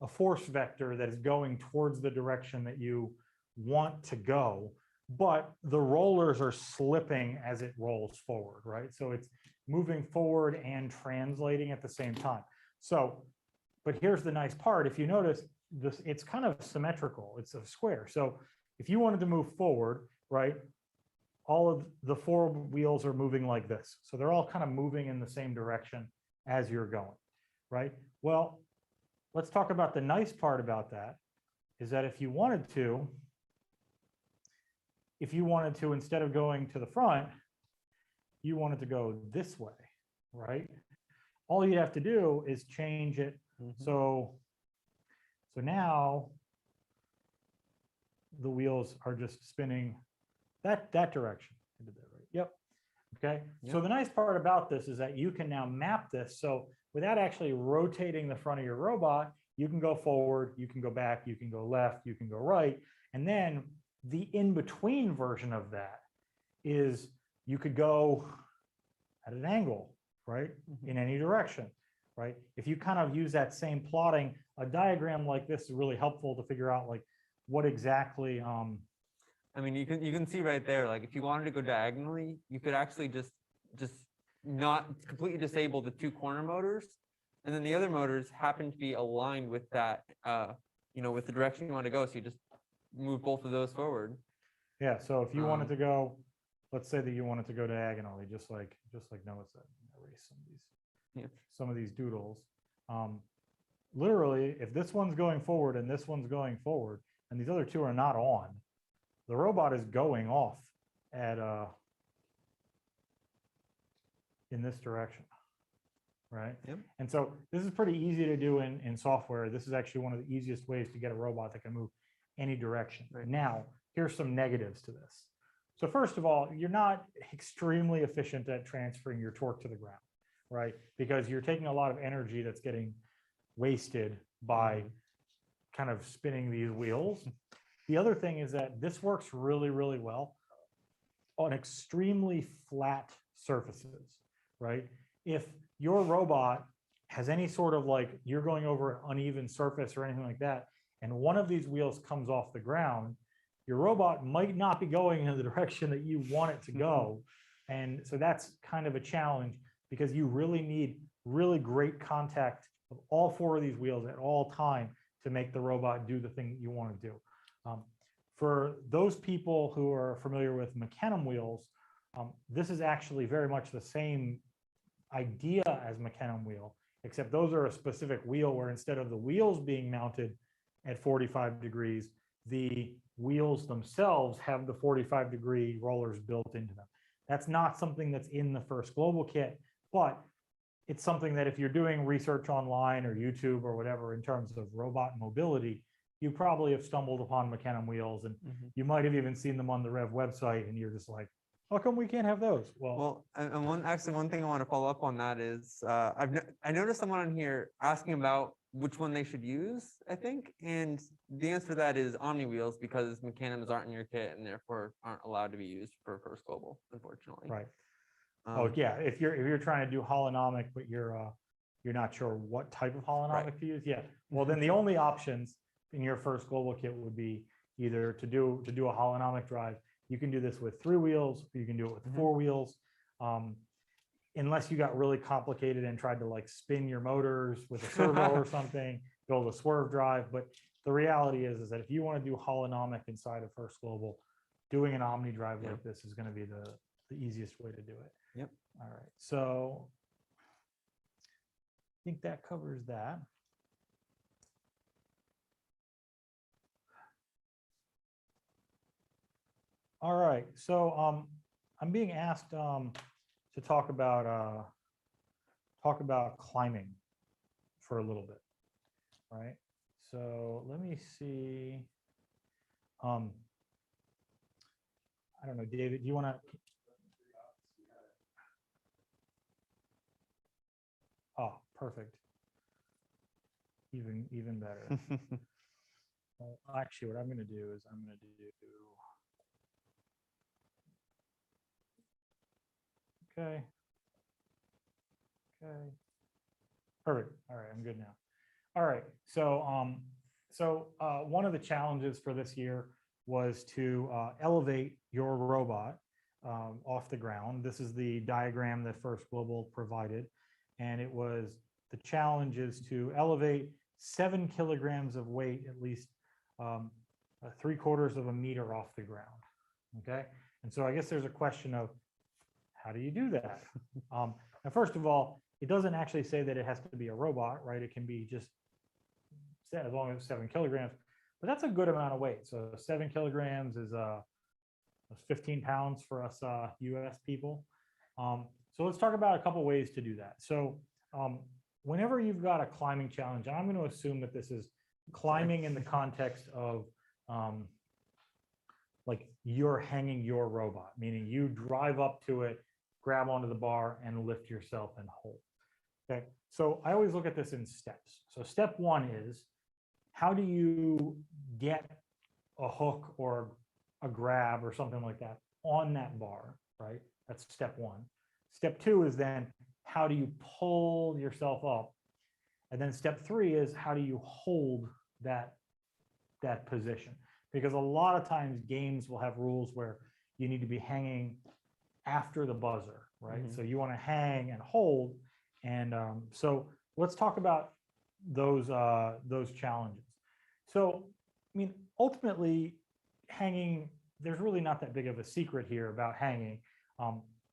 a force vector that is going towards the direction that you want to go, but the rollers are slipping as it rolls forward, right? So it's moving forward and translating at the same time. So, but here's the nice part. If you notice this, it's kind of symmetrical. It's a square. So if you wanted to move forward, right, all of the four wheels are moving like this. So they're all kind of moving in the same direction as you're going, right? Well, let's talk about the nice part about that is that if you wanted to, instead of going to the front, you wanted to go this way, right? All you have to do is change it. So now the wheels are just spinning that direction. I did that right. Yep. Okay. Yep. So the nice part about this is that you can now map this. So without actually rotating the front of your robot, you can go forward, you can go back, you can go left, you can go right. And then the in-between version of that is you could go at an angle, right? In any direction, right? If you kind of use that same plotting, a diagram like this is really helpful to figure out like what exactly, I mean, you can see right there, like if you wanted to go diagonally, you could actually just not completely disable the two corner motors, and then the other motors happen to be aligned with that, with the direction you want to go. So you just move both of those forward. yeah. So if you wanted to go, let's say that you wanted to go diagonally, just like Noah said, erase some of these doodles. Literally, if this one's going forward and this one's going forward, and these other two are not on, the robot is going off at in this direction. right? Yep. And so this is pretty easy to do in software. This is actually one of the easiest ways to get a robot that can move any direction. Right. Now, here's some negatives to this. So first of all, you're not extremely efficient at transferring your torque to the ground, right? Because you're taking a lot of energy that's getting wasted by kind of spinning these wheels. The other thing is that this works really, really well on extremely flat surfaces, right? If your robot has any sort of like, you're going over an uneven surface or anything like that, and one of these wheels comes off the ground, your robot might not be going in the direction that you want it to go. And so that's kind of a challenge, because you really need really great contact of all four of these wheels at all time to make the robot do the thing you want to do. For those people who are familiar with mecanum wheels, this is actually very much the same idea as mecanum wheel, except those are a specific wheel where instead of the wheels being mounted at 45 degrees, the wheels themselves have the 45-degree rollers built into them. That's not something that's in the First Global kit, but it's something that if you're doing research online or YouTube or whatever in terms of robot mobility, you probably have stumbled upon mecanum wheels, and you might have even seen them on the REV website, and you're just like, how come we can't have those? Well, and one thing I want to follow up on that is I noticed someone on here asking about which one they should use, I think, and the answer to that is Omni Wheels, because mecanums aren't in your kit and therefore aren't allowed to be used for First Global, unfortunately. Right. Oh yeah, if you're trying to do holonomic, but you're not sure what type of holonomic to use, yeah. Well, then the only options in your First Global kit would be either to do a holonomic drive. You can do this with 3 wheels, or you can do it with 4 wheels. Unless you got really complicated and tried to like spin your motors with a servo or something, build a swerve drive. But the reality is that if you want to do holonomic inside of First Global, doing an Omni drive like this is going to be the easiest way to do it. Yep. All right. So I think that covers that. All right. So I'm being asked to talk about climbing for a little bit, right? So let me see. I don't know, David, do you want to? Oh, perfect. Even better. Well, actually, what I'm going to do is I'm going to do. Okay. Okay. Perfect. All right, I'm good now. All right. So one of the challenges for this year was to elevate your robot off the ground. This is the diagram that First Global provided, and it was the challenge is to elevate 7 kilograms of weight, at least 3/4 of a meter off the ground. Okay. And so I guess there's a question of, how do you do that? Now, first of all, it doesn't actually say that it has to be a robot, right? It can be just as long as 7 kilograms, but that's a good amount of weight. So 7 kilograms is 15 pounds for us US people. So let's talk about a couple ways to do that. So whenever you've got a climbing challenge, and I'm going to assume that this is climbing in the context of like you're hanging your robot, meaning you drive up to it, grab onto the bar and lift yourself and hold. Okay. So I always look at this in steps. So step 1 is, how do you get a hook or a grab or something like that on that bar, right? That's step 1. Step 2 is then, how do you pull yourself up? And then step 3 is, how do you hold that position? Because a lot of times games will have rules where you need to be hanging after the buzzer, right? So you want to hang and hold. And so let's talk about those challenges. So, I mean, ultimately hanging, there's really not that big of a secret here about hanging.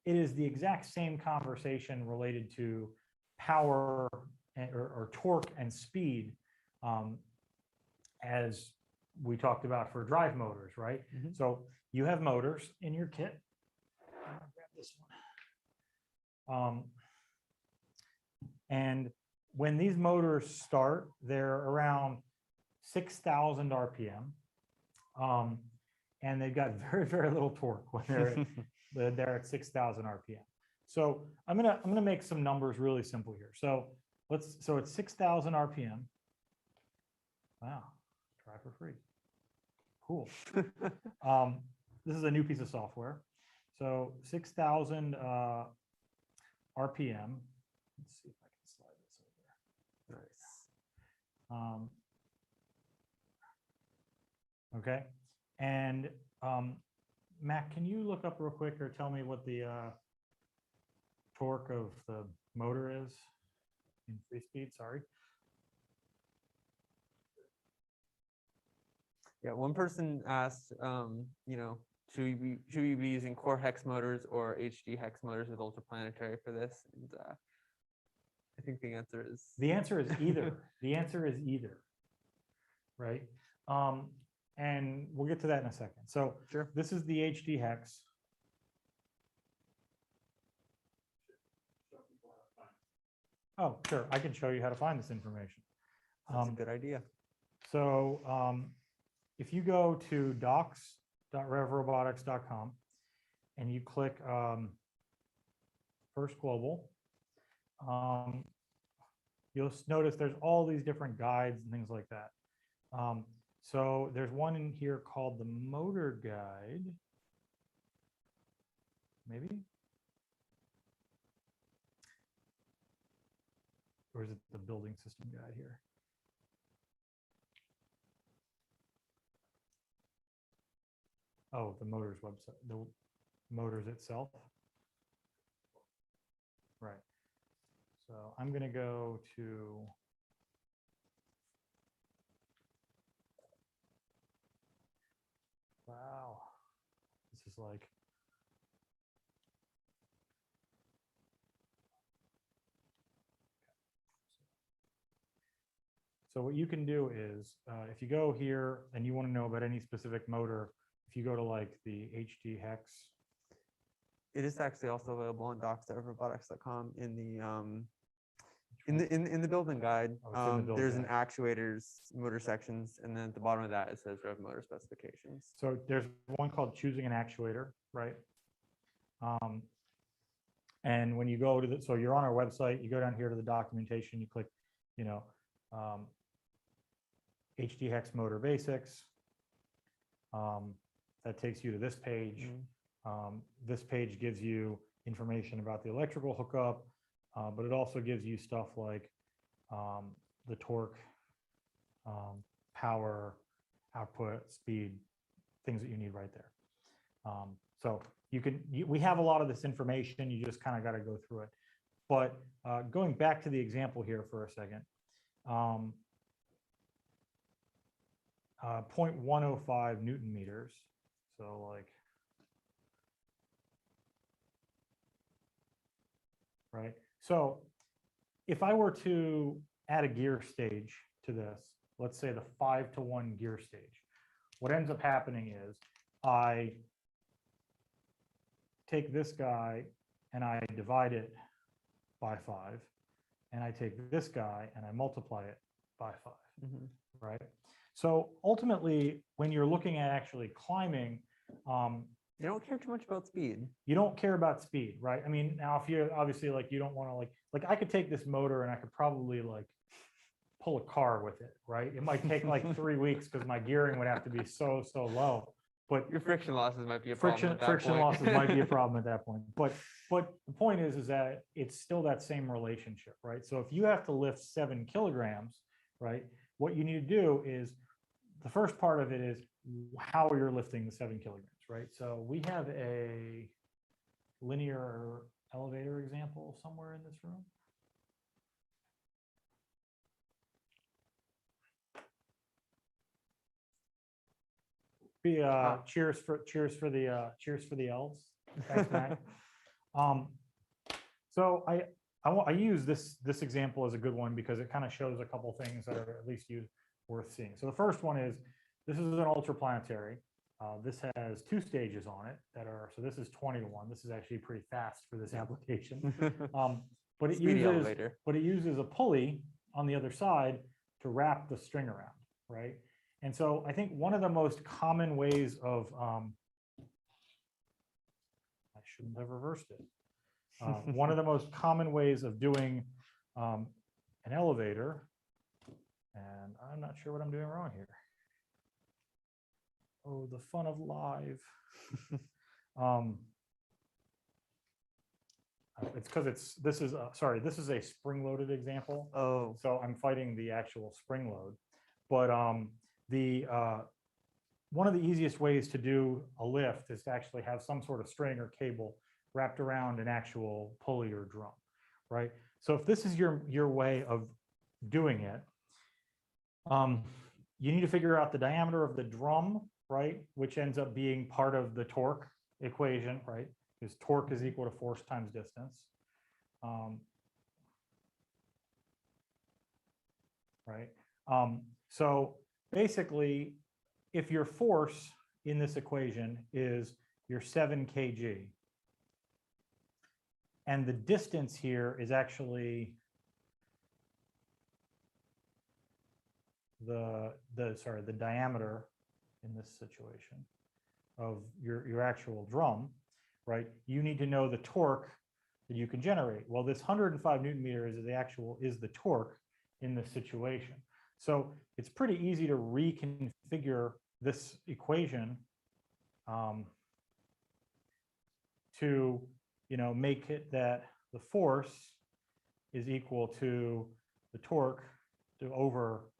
It is the exact same conversation related to power or torque and speed as we talked about for drive motors, right? So you have motors in your kit. I'll grab this one. And when these motors start, they're around 6,000 RPM. And they've got very, very little torque when they're at 6,000 RPM. So I'm gonna make some numbers really simple here. So it's 6,000 RPM. Wow, try for free. Cool. This is a new piece of software. So 6,000 RPM. Let's see if I can slide this over. Nice. Okay. And Matt, can you look up real quick or tell me what the torque of the motor is in free speed? Sorry. Yeah, one person asked, you know, should we be using core hex motors or HD hex motors with ultraplanetary for this? And I think the answer is either. The answer is either. Right. And we'll get to that in a second. So sure. This is the HD hex. Oh, sure. I can show you how to find this information. That's a good idea. So if you go to docs.revrobotics.com and you click First Global, you'll notice there's all these different guides and things like that. So there's one in here called the motor guide. Maybe? Or is it the building system guide here? Oh, the motors website, the motors itself. Right. So I'm going to go to wow. This is like so what you can do is if you go here and you want to know about any specific motor, if you go to like the HD hex. It is actually also available on docs.robotics.com in the building guide. There's an actuators motor sections, and then at the bottom of that it says Rev motor specifications. So there's one called choosing an actuator, right? And when you go to so you're on our website, you go down here to the documentation, you click, you know, HD hex motor basics. That takes you to this page. This page gives you information about the electrical hookup, but it also gives you stuff like the torque, power, output, speed, things that you need right there. So we have a lot of this information, you just kind of got to go through it. But going back to the example here for a second, 0.105 Newton meters. So like, right? So if I were to add a gear stage to this, let's say the 5-to-1 gear stage, what ends up happening is I take this guy and I divide it by 5, and I take this guy and I multiply it by 5, right? So ultimately, when you're looking at actually climbing, you don't care too much about speed. You don't care about speed, right? I mean, now if you're obviously like, you don't want to like I could take this motor and I could probably like pull a car with it, right? It might take like 3 weeks because my gearing would have to be so low. But your friction losses might be a problem. Friction losses might be a problem at that point. But the point is that it's still that same relationship, right? So if you have to lift 7 kilograms, right? What you need to do is the first part of it is how you're lifting the 7 kilograms, right? So we have a linear elevator example somewhere in this room. Cheers for the L's. Thanks, Matt. So I use this example as a good one because it kind of shows a couple things that are at least worth seeing. So the first one is this is an ultraplanetary. This has 2 stages on it that are, so this is 20 to 1. This is actually pretty fast for this application. but it Speedy uses, elevator. but it uses a pulley on the other side to wrap the string around, right? And so I think one of the most common ways of, I shouldn't have reversed it. One of the most common ways of doing an elevator, and I'm not sure what I'm doing wrong here. Oh, the fun of live. It's because this is a spring-loaded example. Oh, So I'm fighting the actual spring load. But one of the easiest ways to do a lift is to actually have some sort of string or cable wrapped around an actual pulley or drum, right? So if this is your way of doing it, you need to figure out the diameter of the drum, right? Which ends up being part of the torque equation, right? Because torque is equal to force times distance. Right? So basically, if your force in this equation is your 7 kg, and the distance here is actually the diameter in this situation of your actual drum, right? You need to know the torque that you can generate. Well, this 105 Newton meters is the torque in this situation. So it's pretty easy to reconfigure this equation to, make it that the force is equal to the torque over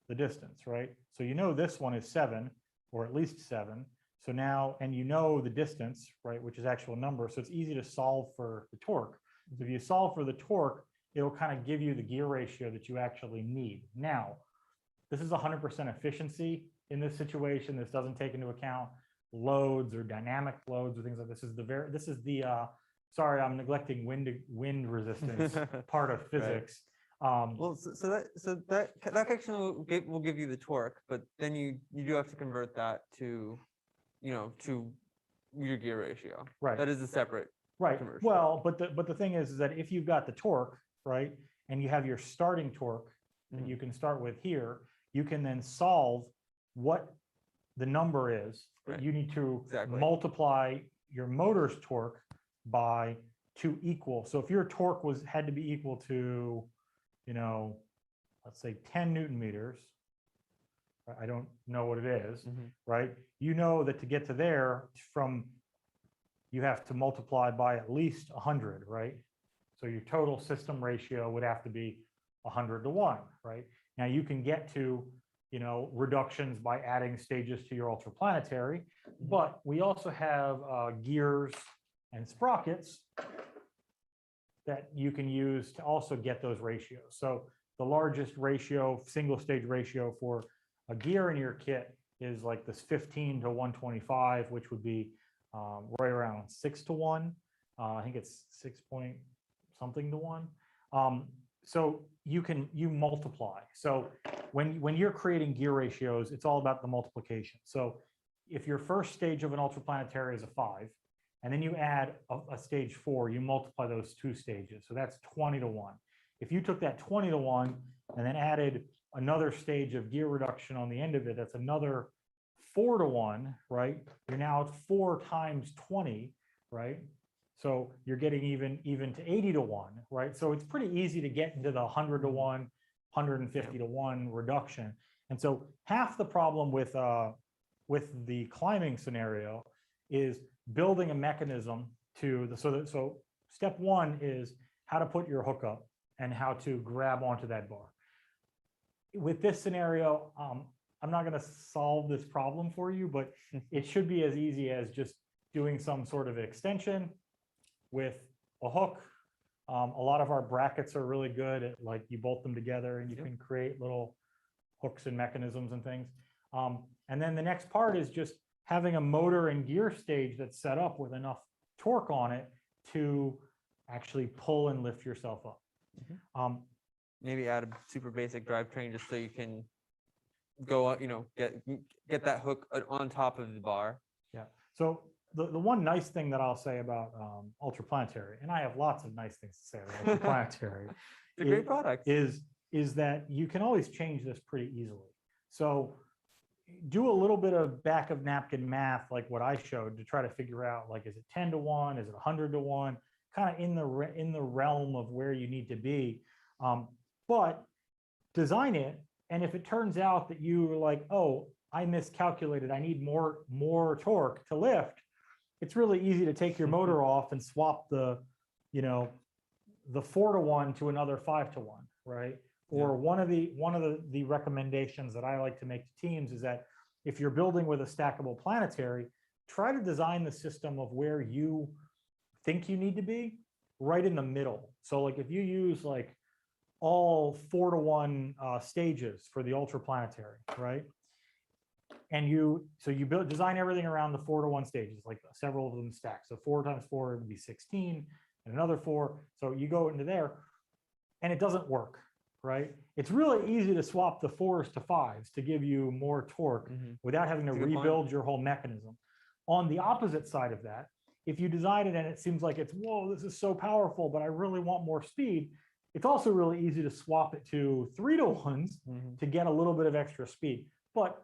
the distance, right? So this one is 7, or at least 7. So now, and the distance, right, which is actual number. So it's easy to solve for the torque. So if you solve for the torque, it'll kind of give you the gear ratio that you actually need. Now, this is 100% efficiency in this situation. This doesn't take into account loads or dynamic loads or things like this. This is the sorry, I'm neglecting wind resistance part of physics. well, so that section will give you the torque, but then you do have to convert that to, to your gear ratio. Right. That is a separate. Right. conversion. Well, but the thing is that if you've got the torque, right, and you have your starting torque that you can start with here, you can then solve what the number is. Right. You need to Exactly. multiply your motor's torque by 2 equal. So if your torque had to be equal to, let's say 10 Newton meters, I don't know what it is, right? You know that to get to there you have to multiply by at least 100, right? So your total system ratio would have to be 100 to 1, right? Now you can get to, reductions by adding stages to your ultraplanetary, but we also have gears and sprockets that you can use to also get those ratios. So the largest ratio, single stage ratio for a gear in your kit is like this 15 to 125, which would be right around 6 to 1. I think it's 6 point something to 1. So you multiply. So when you're creating gear ratios, it's all about the multiplication. So if your first stage of an ultraplanetary is a 5, and then you add a stage 4, you multiply those 2 stages. So that's 20 to 1. If you took that 20 to 1 and then added another stage of gear reduction on the end of it, that's another 4 to 1, right? You're now at 4 times 20, right? So you're getting even to 80 to 1, right? So it's pretty easy to get into the 100 to 1, 150 to 1 reduction. And so half the problem with the climbing scenario is building a mechanism so step 1 is how to put your hook up and how to grab onto that bar. With this scenario, I'm not going to solve this problem for you, but it should be as easy as just doing some sort of extension with a hook. A lot of our brackets are really good at, like, you bolt them together and you can create little hooks and mechanisms and things. And then the next part is just having a motor and gear stage that's set up with enough torque on it to actually pull and lift yourself up. Maybe add a super basic drivetrain just so you can go, get that hook on top of the bar. Yeah. So the one nice thing that I'll say about ultraplanetary, and I have lots of nice things to say about ultraplanetary, It's a great product. is that you can always change this pretty easily. So do a little bit of back of napkin math, like what I showed, to try to figure out, like, is it 10 to 1? Is it 100 to 1? Kind of in the realm of where you need to be. But design it. And if it turns out that you're like, oh, I miscalculated, I need more torque to lift, it's really easy to take your motor off and swap the 4 to 1 to another 5 to 1, right? Or one of the recommendations that I like to make to teams is that if you're building with a stackable planetary, try to design the system of where you think you need to be right in the middle. So like if you use like all 4 to 1 stages for the ultraplanetary, right? And design everything around the 4 to 1 stages, like several of them stack. So 4 times 4 would be 16, and another 4. So you go into there, and it doesn't work, right? It's really easy to swap the 4s to 5s to give you more torque without having to rebuild your whole mechanism. On the opposite side of that, if you design it and it seems like it's, whoa, this is so powerful, but I really want more speed, it's also really easy to swap it to 3 to 1s to get a little bit of extra speed. But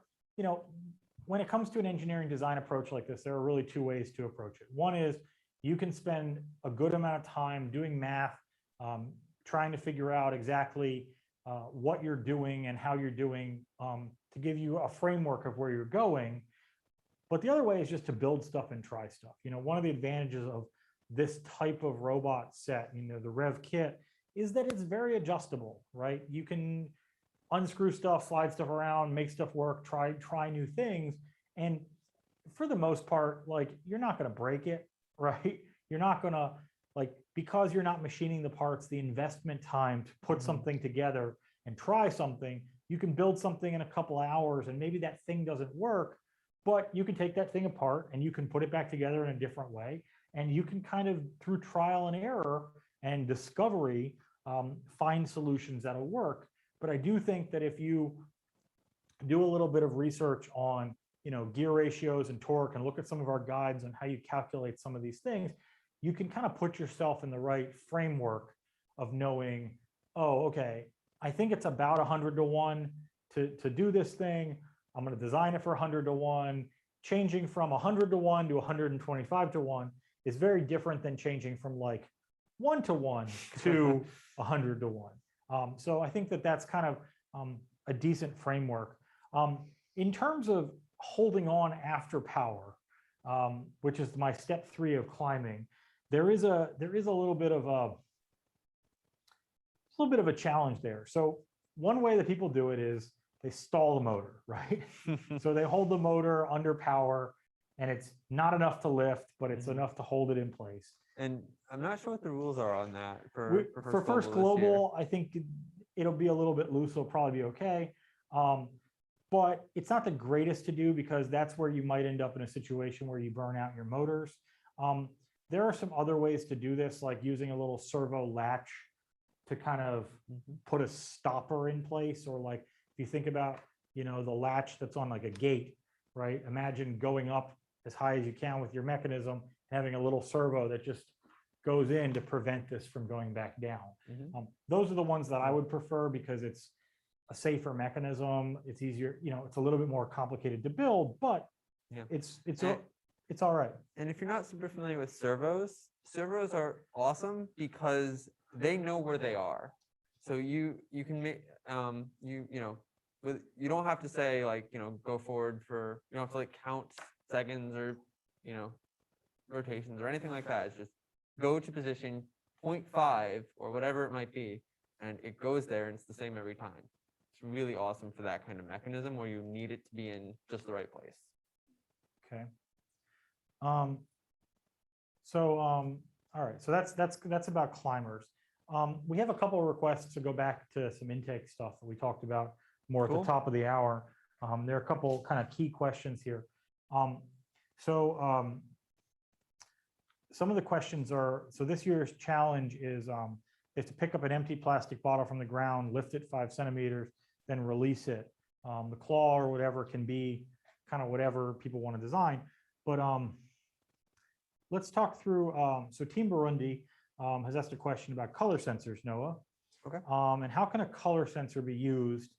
when it comes to an engineering design approach like this, there are really 2 ways to approach it. One is you can spend a good amount of time doing math, trying to figure out exactly what you're doing and how you're doing to give you a framework of where you're going. But the other way is just to build stuff and try stuff. One of the advantages of this type of robot set, the REV kit, is that it's very adjustable, right? You can unscrew stuff, slide stuff around, make stuff work, try new things. And for the most part, like, you're not going to break it, right? You're not going to, like, because you're not machining the parts, the investment time to put something together and try something, you can build something in a couple hours and maybe that thing doesn't work, but you can take that thing apart and you can put it back together in a different way. And you can kind of, through trial and error and discovery, find solutions that'll work. But I do think that if you do a little bit of research on, gear ratios and torque, and look at some of our guides on how you calculate some of these things, you can kind of put yourself in the right framework of knowing, oh, okay, I think it's about 100 to 1 to do this thing. I'm going to design it for 100 to 1. Changing from 100 to 1 to 125 to 1 is very different than changing from like 1 to 1 to 100 to 1. So I think that that's kind of a decent framework. In terms of holding on after power, which is my step 3 of climbing, there is a little bit of a challenge there. So one way that people do it is they stall the motor, right? So they hold the motor under power, and it's not enough to lift, but it's enough to hold it in place. And I'm not sure what the rules are on that for First Global. I think it'll be a little bit loose. It'll probably be okay. But it's not the greatest to do, because that's where you might end up in a situation where you burn out your motors. There are some other ways to do this, like using a little servo latch to kind of put a stopper in place, or like if you think about, the latch that's on like a gate, right? Imagine going up as high as you can with your mechanism, having a little servo that just goes in to prevent this from going back down. Those are the ones that I would prefer, because it's a safer mechanism. It's easier, it's a little bit more complicated to build, but it's all right. And if you're not super familiar with servos are awesome because they know where they are. So you can make, you don't have to say like, go forward for, you don't have to like count seconds or, rotations or anything like that. It's just go to position 0.5 or whatever it might be, and it goes there, and it's the same every time. It's really awesome for that kind of mechanism where you need it to be in just the right place. Okay. All right. So that's about climbers. We have a couple of requests to go back to some intake stuff that we talked about more at the top of the hour. There are a couple kind of key questions here. Some of the questions are, so this year's challenge is to pick up an empty plastic bottle from the ground, lift it 5 centimeters, then release it. The claw or whatever can be kind of whatever people want to design. But let's talk through, so Team Burundi has asked a question about color sensors, Noah. Okay. And how can a color sensor be used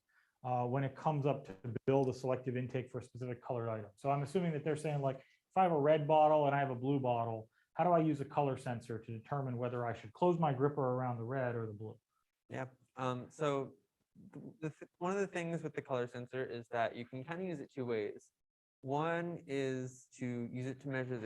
when it comes up to build a selective intake for a specific colored item? So I'm assuming that they're saying, like, if I have a red bottle and I have a blue bottle, how do I use a color sensor to determine whether I should close my gripper around the red or the blue? Yeah. So one of the things with the color sensor is that you can kind of use it two ways. One is to use it to measure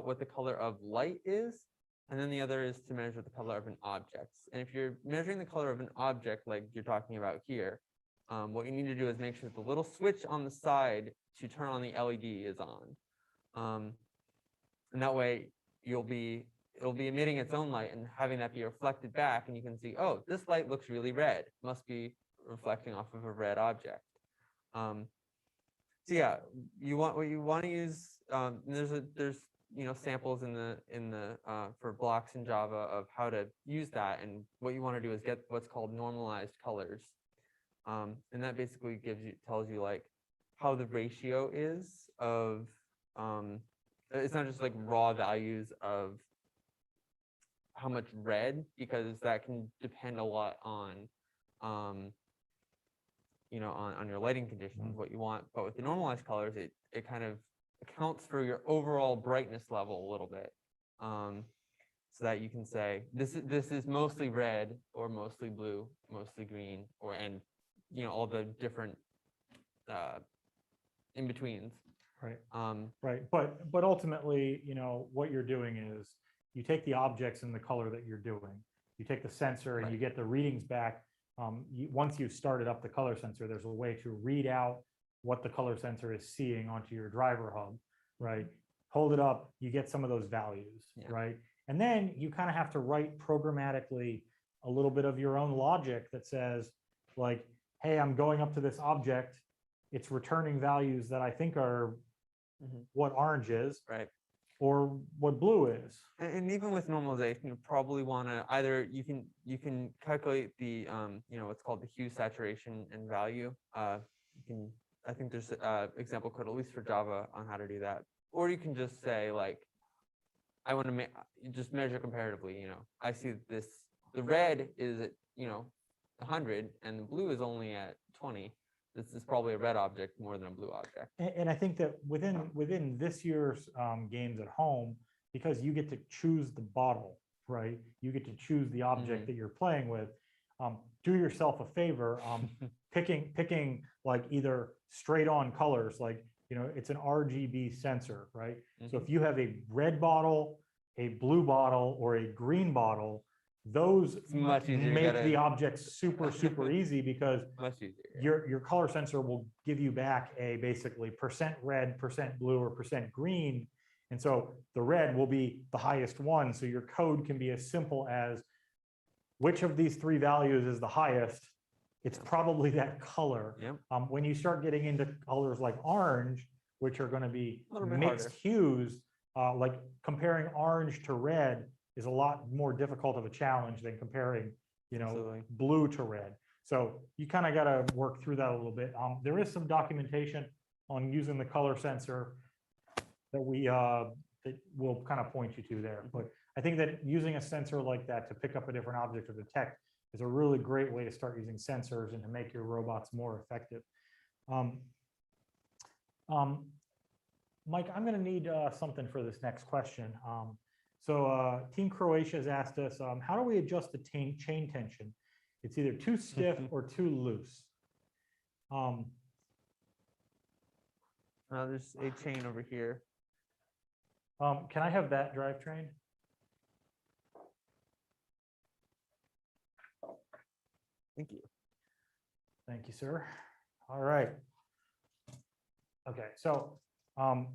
what the color of light is, and then the other is to measure the color of an object. And if you're measuring the color of an object like you're talking about here, what you need to do is make sure the little switch on the side to turn on the LED is on. And that way it'll be emitting its own light and having that be reflected back, and you can see, oh, this light looks really red. Must be reflecting off of a red object. So yeah, what you want to use. There's samples in the for blocks in Java of how to use that, and what you want to do is get what's called normalized colors, and that basically tells you like how the ratio is of. It's not just like raw values of how much red, because that can depend a lot on on your lighting conditions, what you want. But with the normalized colors, it kind of accounts for your overall brightness level a little bit, so that you can say this is mostly red or mostly blue, mostly green, and all the different in betweens. Right. Right. But ultimately, what you're doing is you take the objects in the color that you're doing, you take the sensor and you get the readings back. Once you've started up the color sensor, there's a way to read out what the color sensor is seeing onto your driver hub, right? Hold it up, you get some of those values, right? And then you kind of have to write programmatically a little bit of your own logic that says, like, hey, I'm going up to this object, it's returning values that I think are what orange is, right, or what blue is. And even with normalization, you probably want to either you can calculate the what's called the hue, saturation, and value. I think there's example code, at least for Java, on how to do that. Or you can just say, like, I want to just measure comparatively. I see the red is at 100 and the blue is only at 20. This is probably a red object more than a blue object. And I think that within this year's games at home, because you get to choose the bottle, right? You get to choose the object that you're playing with. Do yourself a favor, picking like either straight on colors, like, it's an RGB sensor, right? So if you have a red bottle, a blue bottle, or a green bottle, those make the objects super easy, because your color sensor will give you back a basically % red, % blue, or % green. And so the red will be the highest one. So your code can be as simple as, which of these three values is the highest? It's probably that color. When you start getting into colors like orange, which are going to be mixed hues, like comparing orange to red is a lot more difficult of a challenge than comparing, blue to red. So you kind of got to work through that a little bit. There is some documentation on using the color sensor that we'll kind of point you to there. But I think that using a sensor like that to pick up a different object or detect is a really great way to start using sensors and to make your robots more effective. Mike, I'm going to need something for this next question. So Team Croatia has asked us, how do we adjust the chain tension? It's either too stiff or too loose. There's a chain over here. Can I have that drivetrain? Thank you. Thank you, sir. All right. Okay, so I'm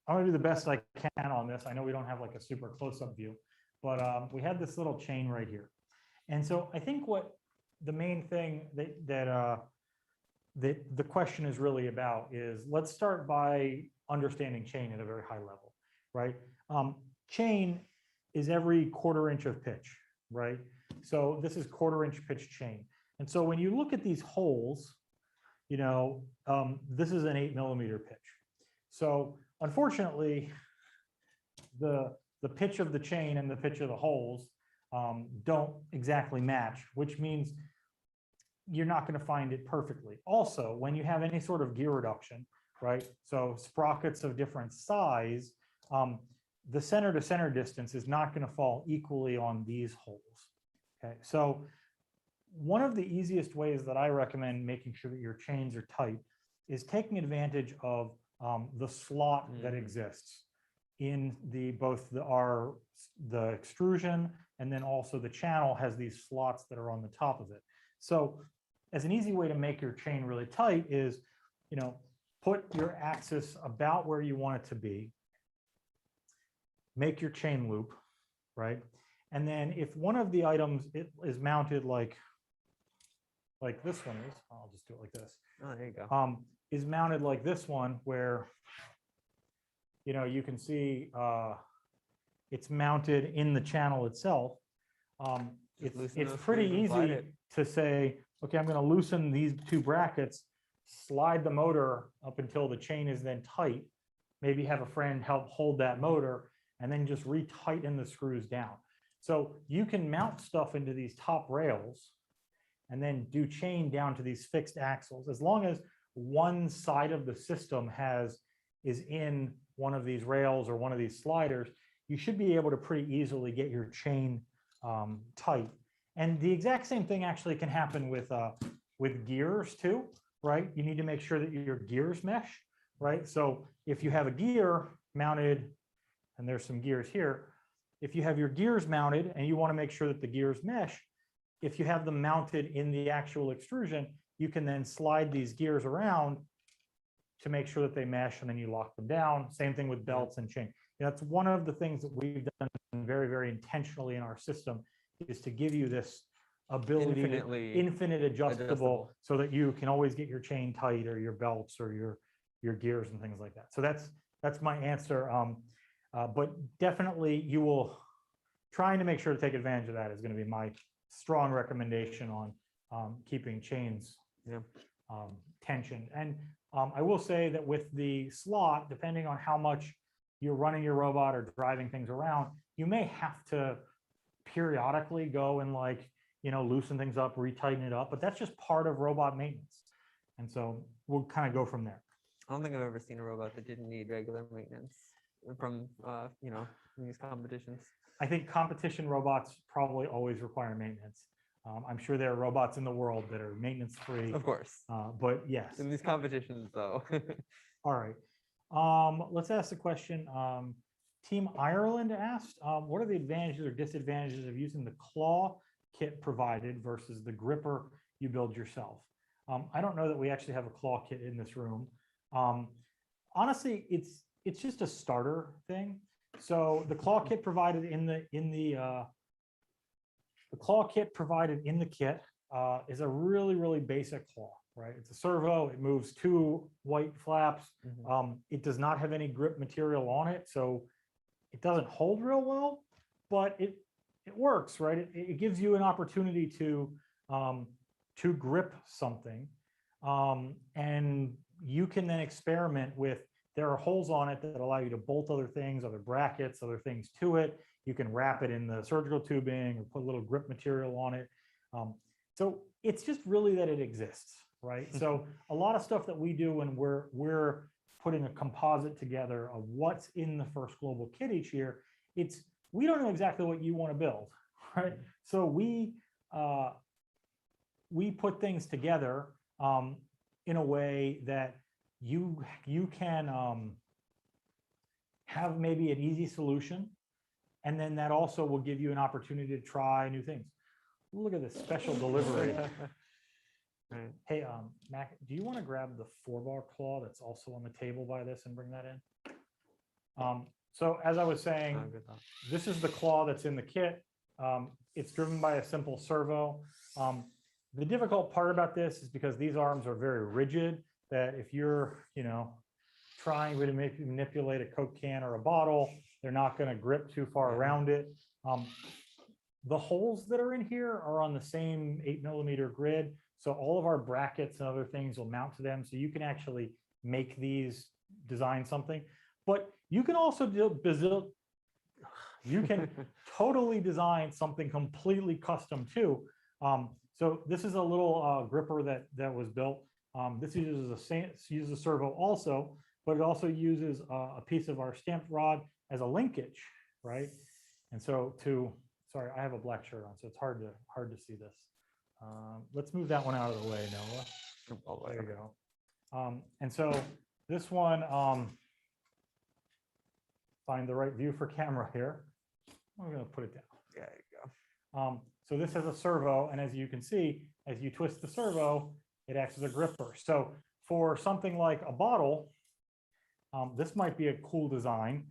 going to do the best I can on this. I know we don't have like a super close-up view, but we have this little chain right here. And so I think what the main thing that the question is really about is, let's start by understanding chain at a very high level, right? Chain is every 1/4 inch of pitch, right? So this is 1/4 inch pitch chain. And so when you look at these holes, this is an 8 mm pitch. So unfortunately, the pitch of the chain and the pitch of the holes don't exactly match, which means you're not going to find it perfectly. Also, when you have any sort of gear reduction, right? So sprockets of different size, the center to center distance is not going to fall equally on these holes. Okay, so one of the easiest ways that I recommend making sure that your chains are tight is taking advantage of the slot that exists in both the extrusion, and then also the channel has these slots that are on the top of it. So as an easy way to make your chain really tight is, put your axis about where you want it to be, make your chain loop, right? And then if one of the items is mounted like this one is, I'll just do it like this. Oh, there you go. Is mounted like this one where, you can see it's mounted in the channel itself. It's pretty easy to say, okay, I'm going to loosen these two brackets, slide the motor up until the chain is then tight, maybe have a friend help hold that motor, and then just retighten the screws down. So you can mount stuff into these top rails and then do chain down to these fixed axles. As long as one side of the system is in one of these rails or one of these sliders, you should be able to pretty easily get your chain tight. And the exact same thing actually can happen with gears too, right? You need to make sure that your gears mesh, right? So if you have a gear mounted, and there's some gears here, if you have your gears mounted and you want to make sure that the gears mesh, if you have them mounted in the actual extrusion, you can then slide these gears around to make sure that they mesh, and then you lock them down. Same thing with belts and chain. That's one of the things that we've done very, very intentionally in our system, is to give you this ability to infinite adjustable so that you can always get your chain tight, or your belts, or your gears and things like that. So that's my answer. But definitely you will, trying to make sure to take advantage of that is going to be my strong recommendation on keeping chains tension. And I will say that with the slot, depending on how much you're running your robot or driving things around, you may have to periodically go and loosen things up, retighten it up, but that's just part of robot maintenance. And so we'll kind of go from there. I don't think I've ever seen a robot that didn't need regular maintenance from these competitions. I think competition robots probably always require maintenance. I'm sure there are robots in the world that are maintenance free. Of course. But yes. In these competitions though. All right. Let's ask the question. Team Ireland asked, what are the advantages or disadvantages of using the claw kit provided versus the gripper you build yourself? I don't know that we actually have a claw kit in this room. Honestly, it's just a starter thing. So the claw kit provided in the claw kit provided in the kit is a really, really basic claw, right? It's a servo. It moves two white flaps. It does not have any grip material on it, so it doesn't hold real well, but it works, right? It gives you an opportunity to grip something, and you can then experiment with. There are holes on it that allow you to bolt other things, other brackets, other things to it. You can wrap it in the surgical tubing or put a little grip material on it. So it's just really that it exists, right? So a lot of stuff that we do when we're putting a composite together of what's in the first global kit each year, we don't know exactly what you want to build, right? So we put things together in a way that you can have maybe an easy solution, and then that also will give you an opportunity to try new things. Look at this special delivery. Right. Hey, Mac, do you want to grab the 4-bar claw that's also on the table by this and bring that in? So as I was saying, this is the claw that's in the kit. It's driven by a simple servo. The difficult part about this is because these arms are very rigid, that if you're, trying to manipulate a Coke can or a bottle, they're not going to grip too far around it. The holes that are in here are on the same 8mm grid. So all of our brackets and other things will mount to them. So you can actually make these, design something, but you can also You can totally design something completely custom too. So this is a little gripper that was built. This uses a servo also, but it also uses a piece of our stamped rod as a linkage, right? And so sorry, I have a black shirt on, so it's hard to see this. Let's move that one out of the way, Noah. There you go. And so this one, find the right view for camera here. I'm going to put it down. There you go. So this has a servo, and as you can see, as you twist the servo, it acts as a gripper. So for something like a bottle, this might be a cool design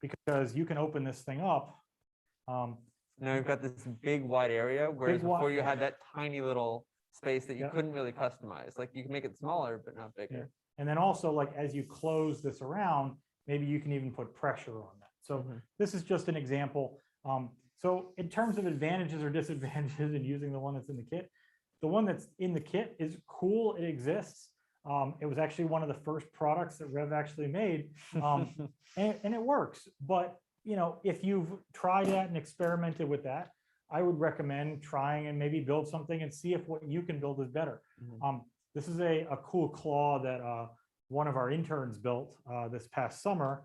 because you can open this thing up. Now you've got this big wide area, whereas before you had that tiny little space that you couldn't really customize. Like you can make it smaller, but not bigger. Yeah. And then also, like as you close this around, maybe you can even put pressure on that. So this is just an example. So in terms of advantages or disadvantages in using the one that's in the kit, the one that's in the kit is cool. It exists. It was actually one of the first products that REV actually made, and it works. But you know, if you've tried that and experimented with that, I would recommend trying and maybe build something and see if what you can build is better. This is a cool claw that one of our interns built this past summer.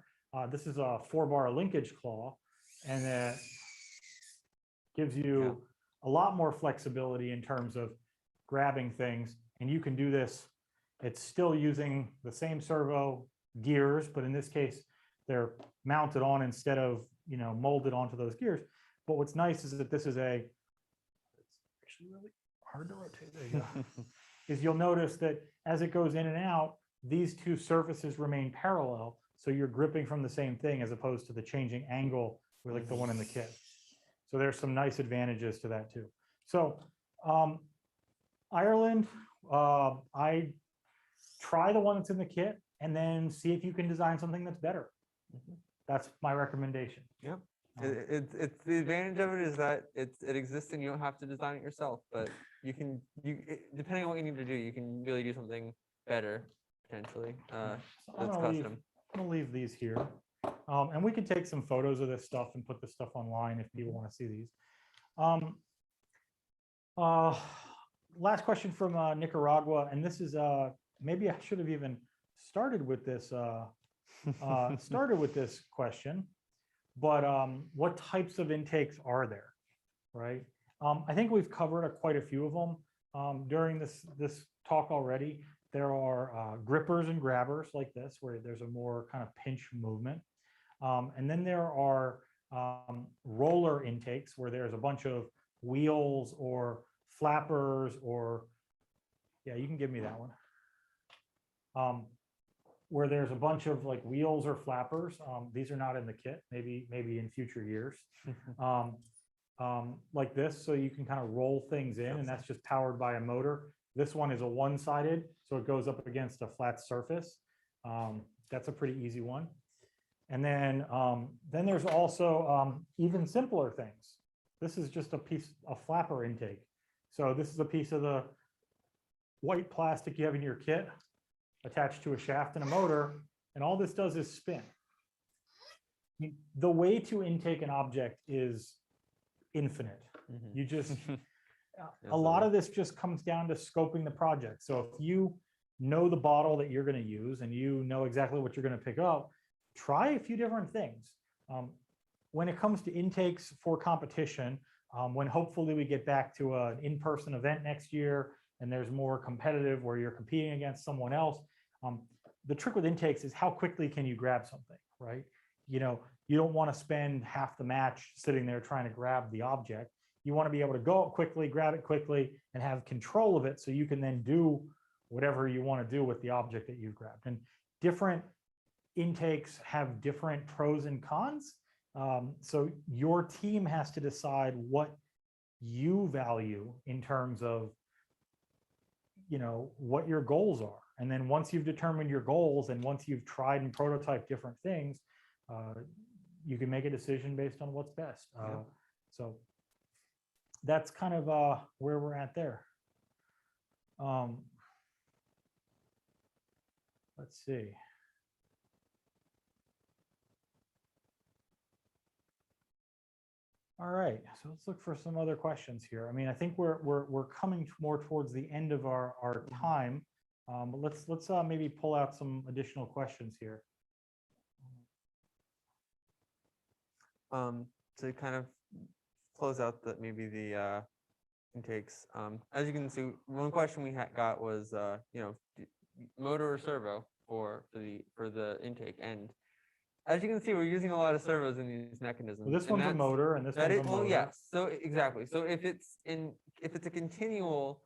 This is a 4-bar linkage claw, and that gives you a lot more flexibility in terms of grabbing things. And you can do this. It's still using the same servo gears, but in this case, they're mounted on instead of, you know, molded onto those gears. But what's nice is that this is it's actually really hard to rotate. There you go. Is you'll notice that as it goes in and out, these two surfaces remain parallel. So you're gripping from the same thing as opposed to the changing angle with like the one in the kit. So there's some nice advantages to that too. So Ireland, I try the one that's in the kit and then see if you can design something that's better. That's my recommendation. Yep. It's the advantage of it is that it exists and you don't have to design it yourself, but depending on what you need to do, you can really do something better potentially. So That's custom. I'm gonna leave these here. And we can take some photos of this stuff and put this stuff online if people want to see these. Last question from Nicaragua, and this is maybe I should have even started with this question, but what types of intakes are there, right? I think we've covered quite a few of them during this talk already. There are grippers and grabbers like this, where there's a more kind of pinch movement. And then there are roller intakes where there's a bunch of wheels or flappers or, yeah, you can give me that one. Where there's a bunch of like wheels or flappers. These are not in the kit, maybe in future years. Like this, so you can kind of roll things in, and that's just powered by a motor. This one is a one-sided, so it goes up against a flat surface. That's a pretty easy one. And then there's also even simpler things. This is just a flapper intake. So this is a piece of the white plastic you have in your kit attached to a shaft and a motor, and all this does is spin. The way to intake an object is infinite. You just, a lot of this just comes down to scoping the project. So if you know the bottle that you're going to use and you know exactly what you're going to pick up, try a few different things. When it comes to intakes for competition, when hopefully we get back to an in-person event next year and there's more competitive where you're competing against someone else, the trick with intakes is how quickly can you grab something, right? You know, you don't want to spend half the match sitting there trying to grab the object. You want to be able to go up quickly, grab it quickly, and have control of it so you can then do whatever you want to do with the object that you've grabbed. And different intakes have different pros and cons. So your team has to decide what you value in terms of, you know, what your goals are. And then once you've determined your goals and once you've tried and prototyped different things, you can make a decision based on what's best. So that's kind of where we're at there. Let's see. All right, so let's look for some other questions here. I mean, I think we're coming more towards the end of our time, but let's maybe pull out some additional questions here. To kind of close out maybe the intakes. As you can see, one question we got was, motor or servo for the intake, and as you can see, we're using a lot of servos in these mechanisms. Well, this one's a motor, and this one's a motor. Well, yes. So exactly. So if it's a continual,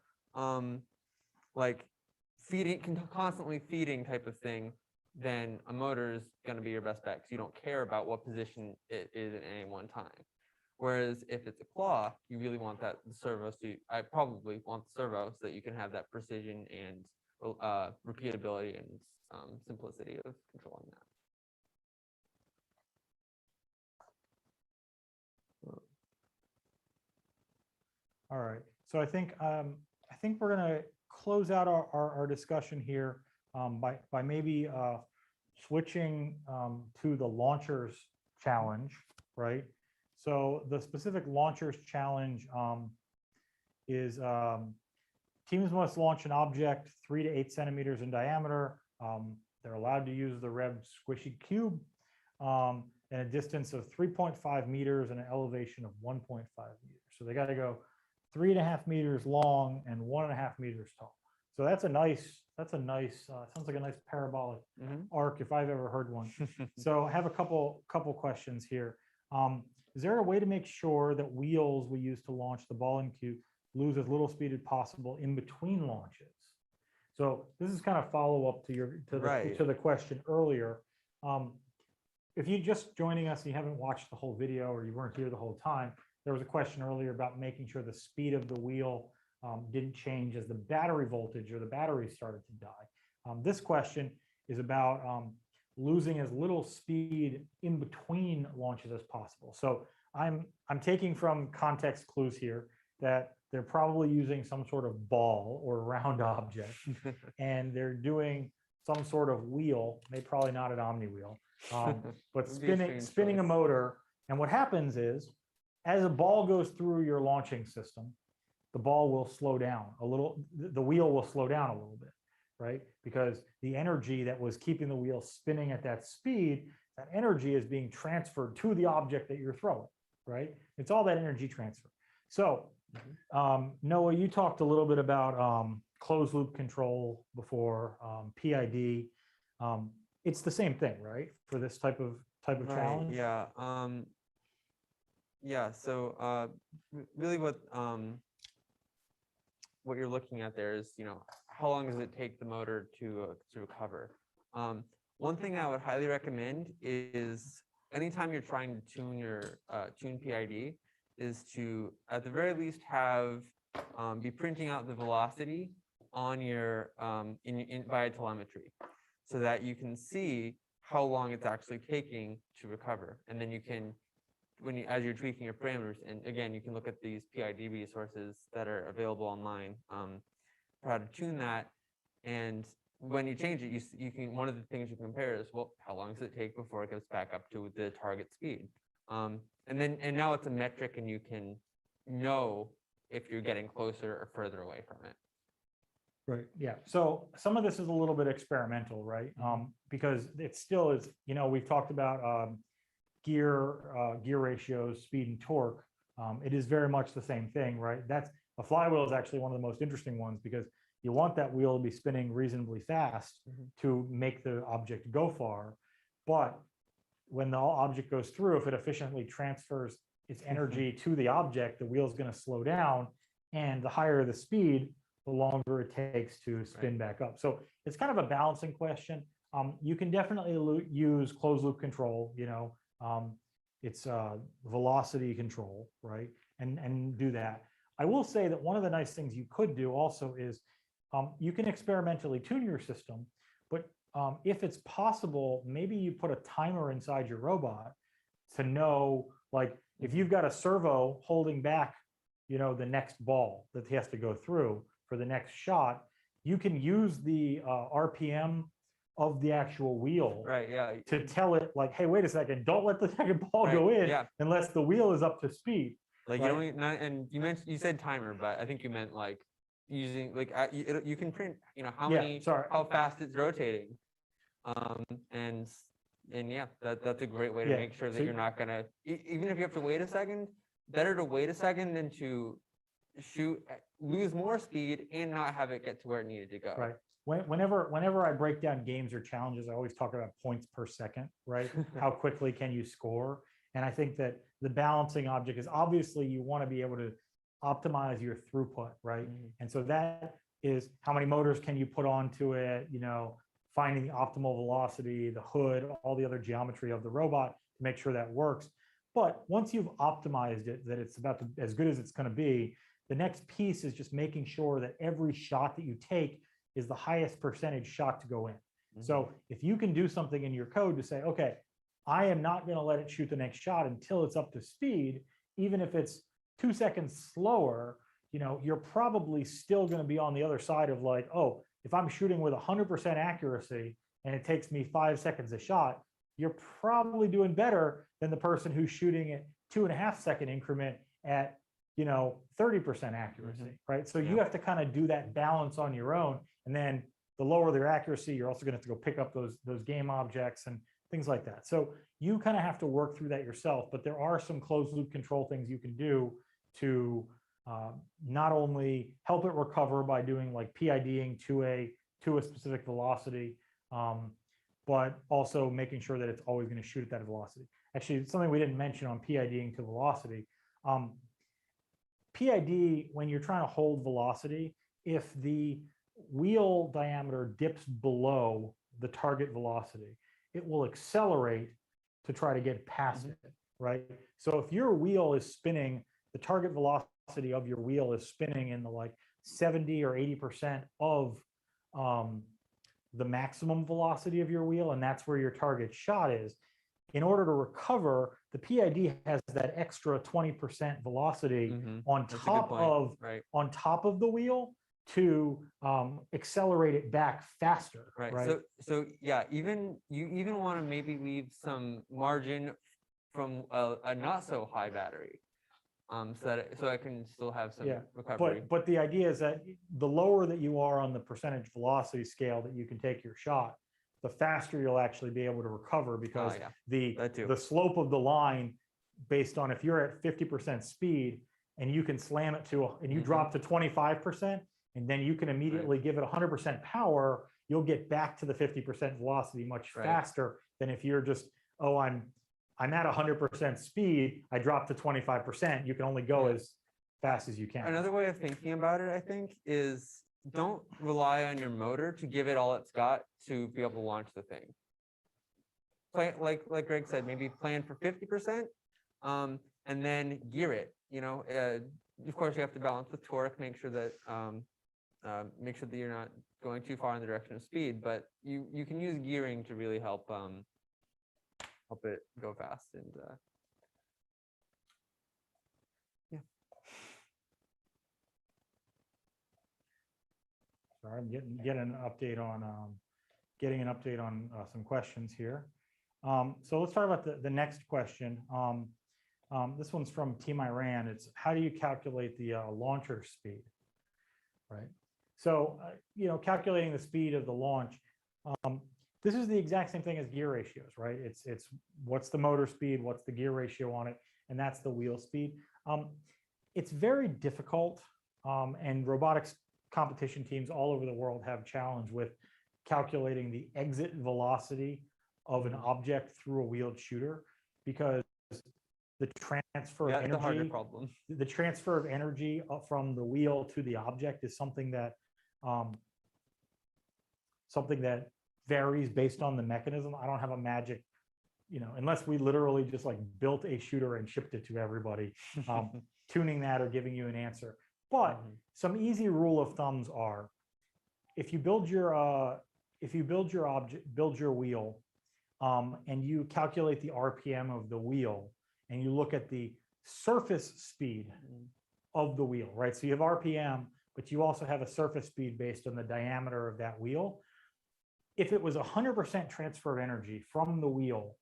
like constantly feeding type of thing, then a motor is going to be your best bet because you don't care about what position it is at any one time. Whereas if it's a claw, you really want the servo. So I probably want the servo so that you can have that precision and repeatability and simplicity of controlling that. All right, so I think we're going to close out our discussion here by maybe switching to the launchers challenge, right? So the specific launchers challenge is teams must launch an object 3 to 8 centimeters in diameter. They're allowed to use the REV squishy cube and a distance of 3.5 meters and an elevation of 1.5 meters. So they got to go 3.5 meters long and 1.5 meters tall. So that's a nice, sounds like a nice parabolic arc if I've ever heard one. So I have a couple questions here. Is there a way to make sure that wheels we use to launch the ball and cue lose as little speed as possible in between launches? So this is kind of follow up to the question earlier. If you're just joining us and you haven't watched the whole video or you weren't here the whole time, there was a question earlier about making sure the speed of the wheel didn't change as the battery voltage or the battery started to die. This question is about losing as little speed in between launches as possible. So I'm taking from context clues here that they're probably using some sort of ball or round object, and they're doing some sort of wheel, maybe probably not an Omni wheel, but spinning a motor. And what happens is, as a ball goes through your launching system, the ball will slow down a little, the wheel will slow down a little bit, right? Because the energy that was keeping the wheel spinning at that speed, that energy is being transferred to the object that you're throwing, right? It's all that energy transfer. So Noah, you talked a little bit about closed loop control before, PID. It's the same thing, right? For this type of challenge? Yeah. Yeah. So really what you're looking at there is, how long does it take the motor to recover? One thing I would highly recommend is anytime you're trying to tune PID is to, at the very least, be printing out the velocity on your via telemetry, so that you can see how long it's actually taking to recover, and then you can, as you're tweaking your parameters, and again, you can look at these PID resources that are available online, how to tune that. And when you change it, you can, one of the things you compare is, well, how long does it take before it goes back up to the target speed? And now it's a metric, and you can know if you're getting closer or further away from it. Right. Yeah. So some of this is a little bit experimental, right? Because it still is, we've talked about gear ratios, speed and torque. It is very much the same thing, right? A flywheel is actually one of the most interesting ones, because you want that wheel to be spinning reasonably fast to make the object go far. But when the object goes through, if it efficiently transfers its energy to the object, the wheel is going to slow down, and the higher the speed, the longer it takes to spin back up. So it's kind of a balancing question. You can definitely use closed loop control, it's velocity control, right? And do that. I will say that one of the nice things you could do also is you can experimentally tune your system, but if it's possible, maybe you put a timer inside your robot to know, like, if you've got a servo holding back, the next ball that he has to go through for the next shot, you can use the RPM of the actual wheel Right, yeah. to tell it like, hey, wait a second, don't let the second ball Right, go in yeah. unless the wheel is up to speed. Like right? you don't even, and you said timer, but I think you meant like using like you can print, you know, how fast it's rotating. Um, and yeah, that's a great way to make sure that you're not gonna, even if you have to wait a second, better to wait a second than to lose more speed and not have it get to where it needed to go. Right. Whenever I break down games or challenges, I always talk about points per second, right? How quickly can you score? And I think that the balancing object is obviously you want to be able to optimize your throughput, right? And so that is how many motors can you put onto it, you know, finding the optimal velocity, the hood, all the other geometry of the robot to make sure that works. But once you've optimized it, that it's about to, as good as it's going to be, the next piece is just making sure that every shot that you take is the highest percentage shot to go in. So if you can do something in your code to say, okay, I am not going to let it shoot the next shot until it's up to speed, even if it's 2 seconds slower, you know, you're probably still going to be on the other side of like, oh, if I'm shooting with 100% accuracy and it takes me 5 seconds a shot, you're probably doing better than the person who's shooting at 2.5 second increment at, you know, 30% accuracy, right? So you have to kind of do that balance on your own. And then the lower their accuracy, you're also going to have to go pick up those game objects and things like that. So you kind of have to work through that yourself, but there are some closed loop control things you can do to not only help it recover by doing like PIDing to a specific velocity, but also making sure that it's always going to shoot at that velocity. Actually, something we didn't mention on PIDing to velocity. PID, when you're trying to hold velocity, if the wheel diameter dips below the target velocity, it will accelerate to try to get past it, right? So if your wheel is spinning, the target velocity of your wheel is spinning in the like 70 or 80% of the maximum velocity of your wheel, and that's where your target shot is. In order to recover, the PID has that extra 20% velocity on top of the wheel to accelerate it back faster. Right. So yeah, you even want to maybe leave some margin from a not so high battery, so I can still have some recovery. But the idea is that the lower that you are on the percentage velocity scale that you can take your shot, the faster you'll actually be able to recover, because the slope of the line, based on if you're at 50% speed and you can slam it to and you drop to 25%, and then you can immediately give it 100% power, you'll get back to the 50% velocity much faster than if you're just, oh, I'm at 100% speed, I drop to 25%. You can only go as fast as you can. Another way of thinking about it, I think, is don't rely on your motor to give it all it's got to be able to launch the thing. Like Greg said, maybe plan for 50%, and then gear it. You know, of course, you have to balance with torque, make sure that you're not going too far in the direction of speed. But you can use gearing to really help it go fast. And Sorry, I'm getting an update on some questions here. So let's talk about the next question. This one's from Team Iran. It's how do you calculate the launcher speed, right? So you know, calculating the speed of the launch. This is the exact same thing as gear ratios, right? It's what's the motor speed, what's the gear ratio on it, and that's the wheel speed. It's very difficult, and robotics competition teams all over the world have challenge with calculating the exit velocity of an object through a wheeled shooter, because the transfer of energy, the transfer of energy from the wheel to the object is something that varies based on the mechanism. I don't have a magic, you know, unless we literally just like built a shooter and shipped it to everybody, tuning that or giving you an answer. But some easy rule of thumbs are, if you build your wheel, and you calculate the RPM of the wheel, and you look at the surface speed of the wheel, right? So you have RPM, but you also have a surface speed based on the diameter of that wheel. if it was 100% transfer of energy from the wheel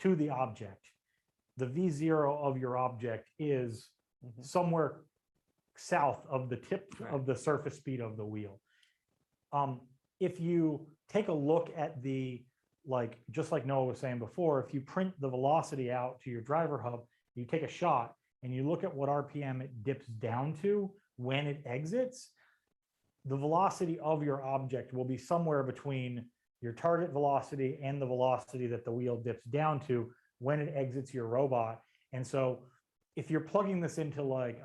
to the object, the V0 of your object is somewhere south of the tip of the surface speed of the wheel. If you take a look at the, like, just like Noah was saying before, if you print the velocity out to your driver hub, you take a shot and you look at what RPM it dips down to when it exits, the velocity of your object will be somewhere between your target velocity and the velocity that the wheel dips down to when it exits your robot. And so if you're plugging this into like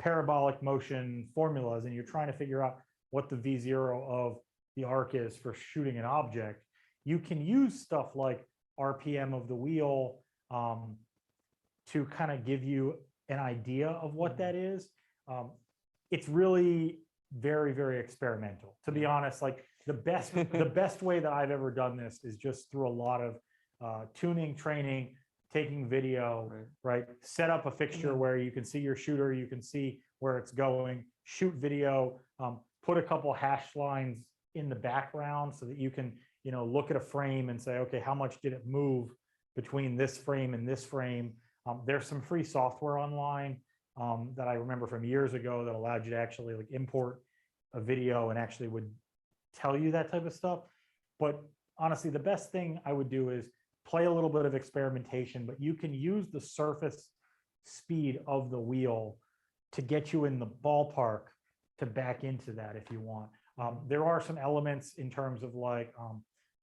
parabolic motion formulas, and you're trying to figure out what the V0 of the arc is for shooting an object, you can use stuff like RPM of the wheel to kind of give you an idea of what that is. It's really very, very experimental, to be honest. Like the best way that I've ever done this is just through a lot of tuning, training, taking video, right? Set up a fixture where you can see your shooter, you can see where it's going, shoot video, put a couple hash lines in the background so that you can, you know, look at a frame and say, okay, how much did it move between this frame and this frame? There's some free software online that I remember from years ago that allowed you to actually like import a video and actually would tell you that type of stuff. But honestly, the best thing I would do is play a little bit of experimentation, but you can use the surface speed of the wheel to get you in the ballpark to back into that if you want. There are some elements in terms of like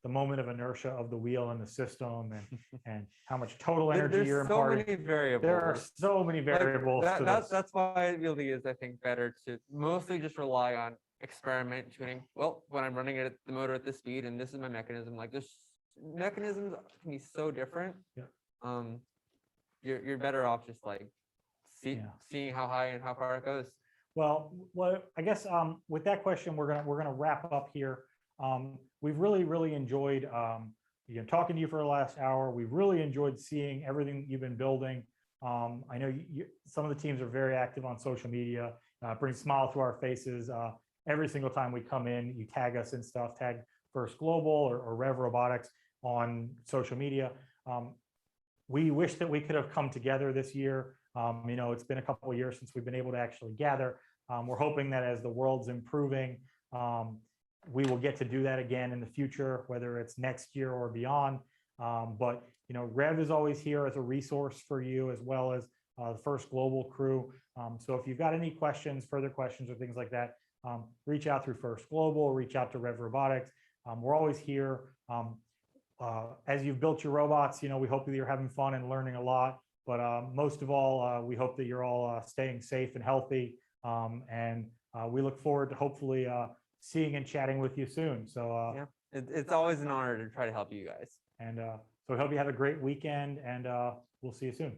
the moment of inertia of the wheel and the system and how much total energy you're imparting. There's so many variables. There are so many variables. That's why it really is, I think, better to mostly just rely on experiment tuning. Well, when I'm running it at the motor at this speed and this is my mechanism, like this mechanisms can be so different. Yeah. You're better off just like seeing how high and how far it goes. Well, I guess with that question, we're gonna wrap up here. We've really enjoyed talking to you for the last hour. We've really enjoyed seeing everything you've been building. I know some of the teams are very active on social media, bring a smile to our faces. Every single time we come in, you tag us and stuff, tag First Global or REV Robotics on social media. We wish that we could have come together this year. It's been a couple of years since we've been able to actually gather. We're hoping that as the world's improving, we will get to do that again in the future, whether it's next year or beyond. But REV is always here as a resource for you, as well as the First Global crew. So if you've got any questions, further questions or things like that, reach out through First Global, reach out to REV Robotics. We're always here. As you've built your robots, we hope that you're having fun and learning a lot. But most of all, we hope that you're all staying safe and healthy. And we look forward to hopefully seeing and chatting with you soon. So yeah, it's always an honor to try to help you guys. And so we hope you have a great weekend, and we'll see you soon.